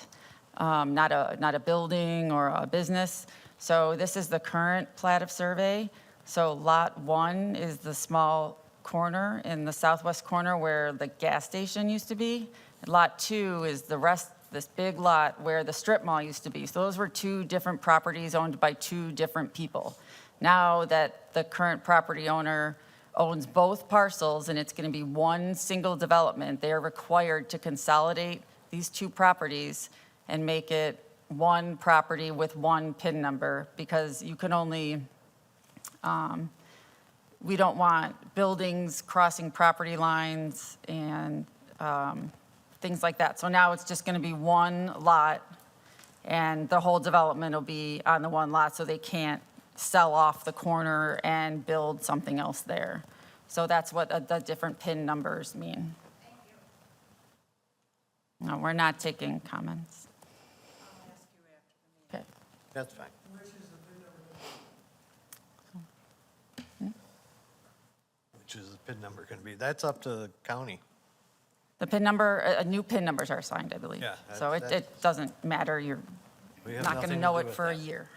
not a building or a business. So this is the current plat of survey. So Lot 1 is the small corner in the southwest corner where the gas station used to be. Lot 2 is the rest, this big lot where the strip mall used to be. So those were two different properties owned by two different people. Now that the current property owner owns both parcels and it's going to be one single development, they are required to consolidate these two properties and make it one property with one PIN number, because you can only, we don't want buildings crossing property lines and things like that. So now it's just going to be one lot, and the whole development will be on the one lot, so they can't sell off the corner and build something else there. So that's what the different PIN numbers mean. No, we're not taking comments. Okay. That's fine. Which is the PIN number going to be? That's up to the county. The PIN number, new PIN numbers are assigned, I believe. Yeah, So that's- it doesn't matter, you're We have not going to nothing know do it with for a that. year.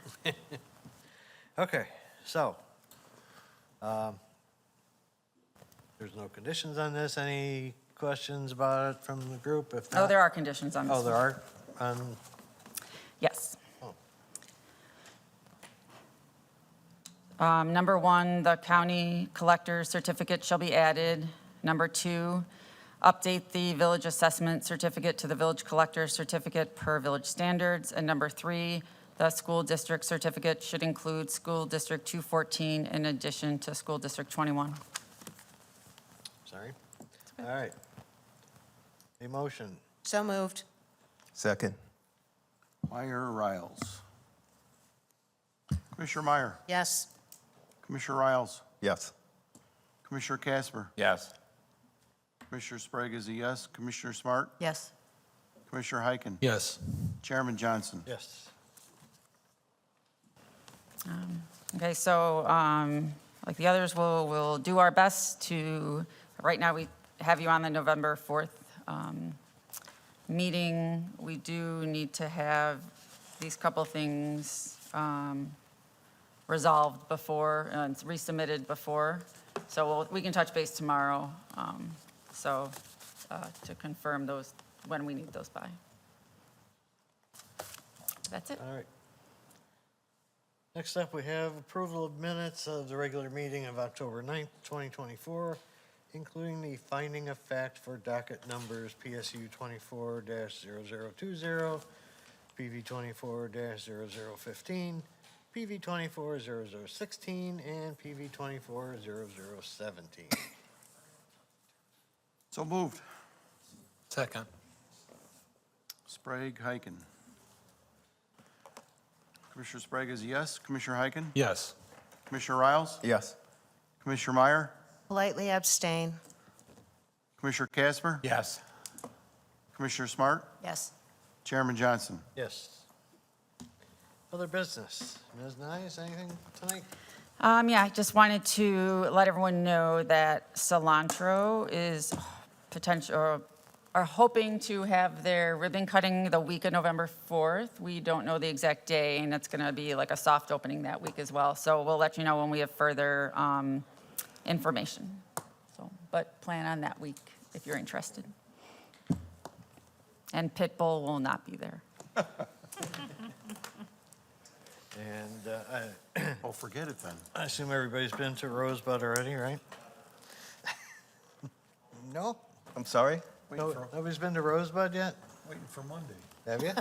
Okay, so, there's no conditions on this. Any questions about it from the group? If Oh, not- there are conditions on this Oh, there one. are? Yes. Oh. Number 1, the county collector's certificate shall be added. Number 2, update the village assessment certificate to the village collector's certificate per village standards. And number 3, the school district certificate should include School District 214 in addition to School District 21. Sorry. All right. A motion. So moved. Second. Meyer, Riles. Commissioner Meyer. Yes. Commissioner Riles. Yes. Commissioner Casper. Yes. Commissioner Sprague is a yes. Commissioner Smart. Yes. Commissioner Heiken. Yes. Chairman Johnson. Yes. Okay, so like the others, we'll do our best to, right now we have you on the November 4th meeting. We do need to have these couple things resolved before, and resubmitted before. So we can touch base tomorrow, to confirm those, when we need those by. That's it. All right. Next up, we have approval of minutes of the regular meeting of October 9th, 2024, including the finding of fact for docket numbers PSU 24-0020, PV 24-0015, PV 24-0016, and PV 24-0017. So moved. Second. Sprague, Heiken. Commissioner Sprague is a yes. Commissioner Heiken. Yes. Commissioner Riles. Yes. Commissioner Meyer. Politely abstain. Commissioner Casper. Yes. Commissioner Smart. Yes. Chairman Johnson. Yes. Other business. Ms. Nyes, anything tonight? Yeah, I just wanted to let everyone know that Cilantro is are hoping to have their ribbon cutting the week of November 4th. We don't know the exact day, and it's going to be like a soft opening that week as well. So we'll let you know when we have further information. So, but plan on that week if you're interested. And Pitbull will not be there. And Oh, forget it then. I assume everybody's been to Rosebud already, right? No? I'm sorry? Nobody's been to Rosebud yet? Waiting for Monday. Have you?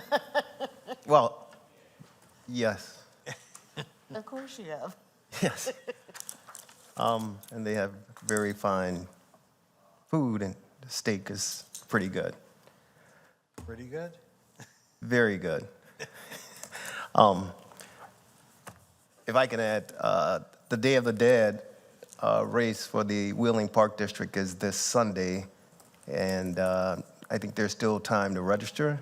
Well, yes, Of course you have. yes. And they have very fine food, and the steak is pretty good, Pretty good? very good. If I can add, the Day of the Dead race for the Wheeling Park District is this Sunday, and I think there's still time to register,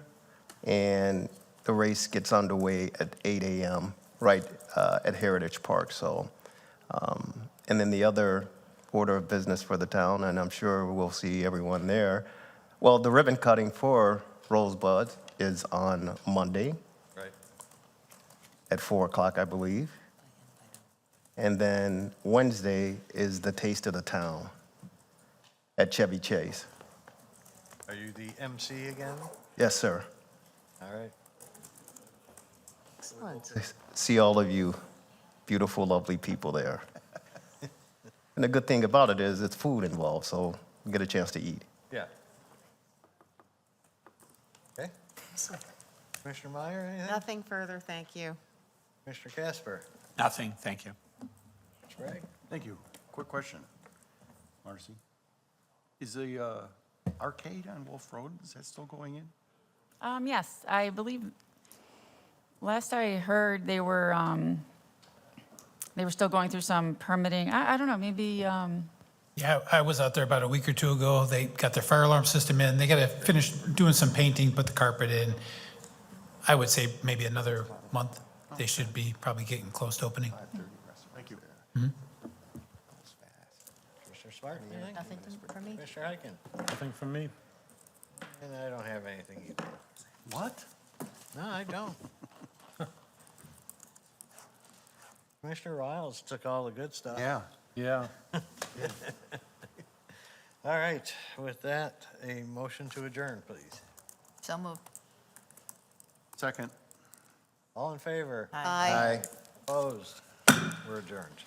and the race gets underway at 8 a.m. right at Heritage Park. So, and then the other order of business for the town, and I'm sure we'll see everyone there. Well, the ribbon cutting for Rosebud is on Monday. Right. At 4 o'clock, I believe. And then Wednesday is the Taste of the Town at Chevy Chase. Are you the MC again? Yes, sir. All right. Excellent. See all of you beautiful, lovely people there. And the good thing about it is it's food involved, so you get a chance to eat. Yeah. Okay. Commissioner Meyer, anything? Nothing further, thank you. Commissioner Casper? Nothing, thank you. Commissioner Bragg? Thank you. Quick question, Marcy. Is the arcade on Wolf Road, is that still going in? Yes, I believe, last I heard, they were still going through some permitting. I don't know, maybe, Yeah, I was out there about a week or two ago. They got their fire alarm system in. They got to finish doing some painting, put the carpet in. I would say maybe another month. They should be probably getting close to opening. Thank you. Commissioner Smart, anything? Nothing for me? Commissioner Heiken? Nothing from me. And I don't have anything either. What? No, I don't. Commissioner Riles took all the good stuff. Yeah. Yeah. All right, with that, a motion to adjourn, please. So moved. Second. All in favor? Aye. Aye. Opposed? We're adjourned.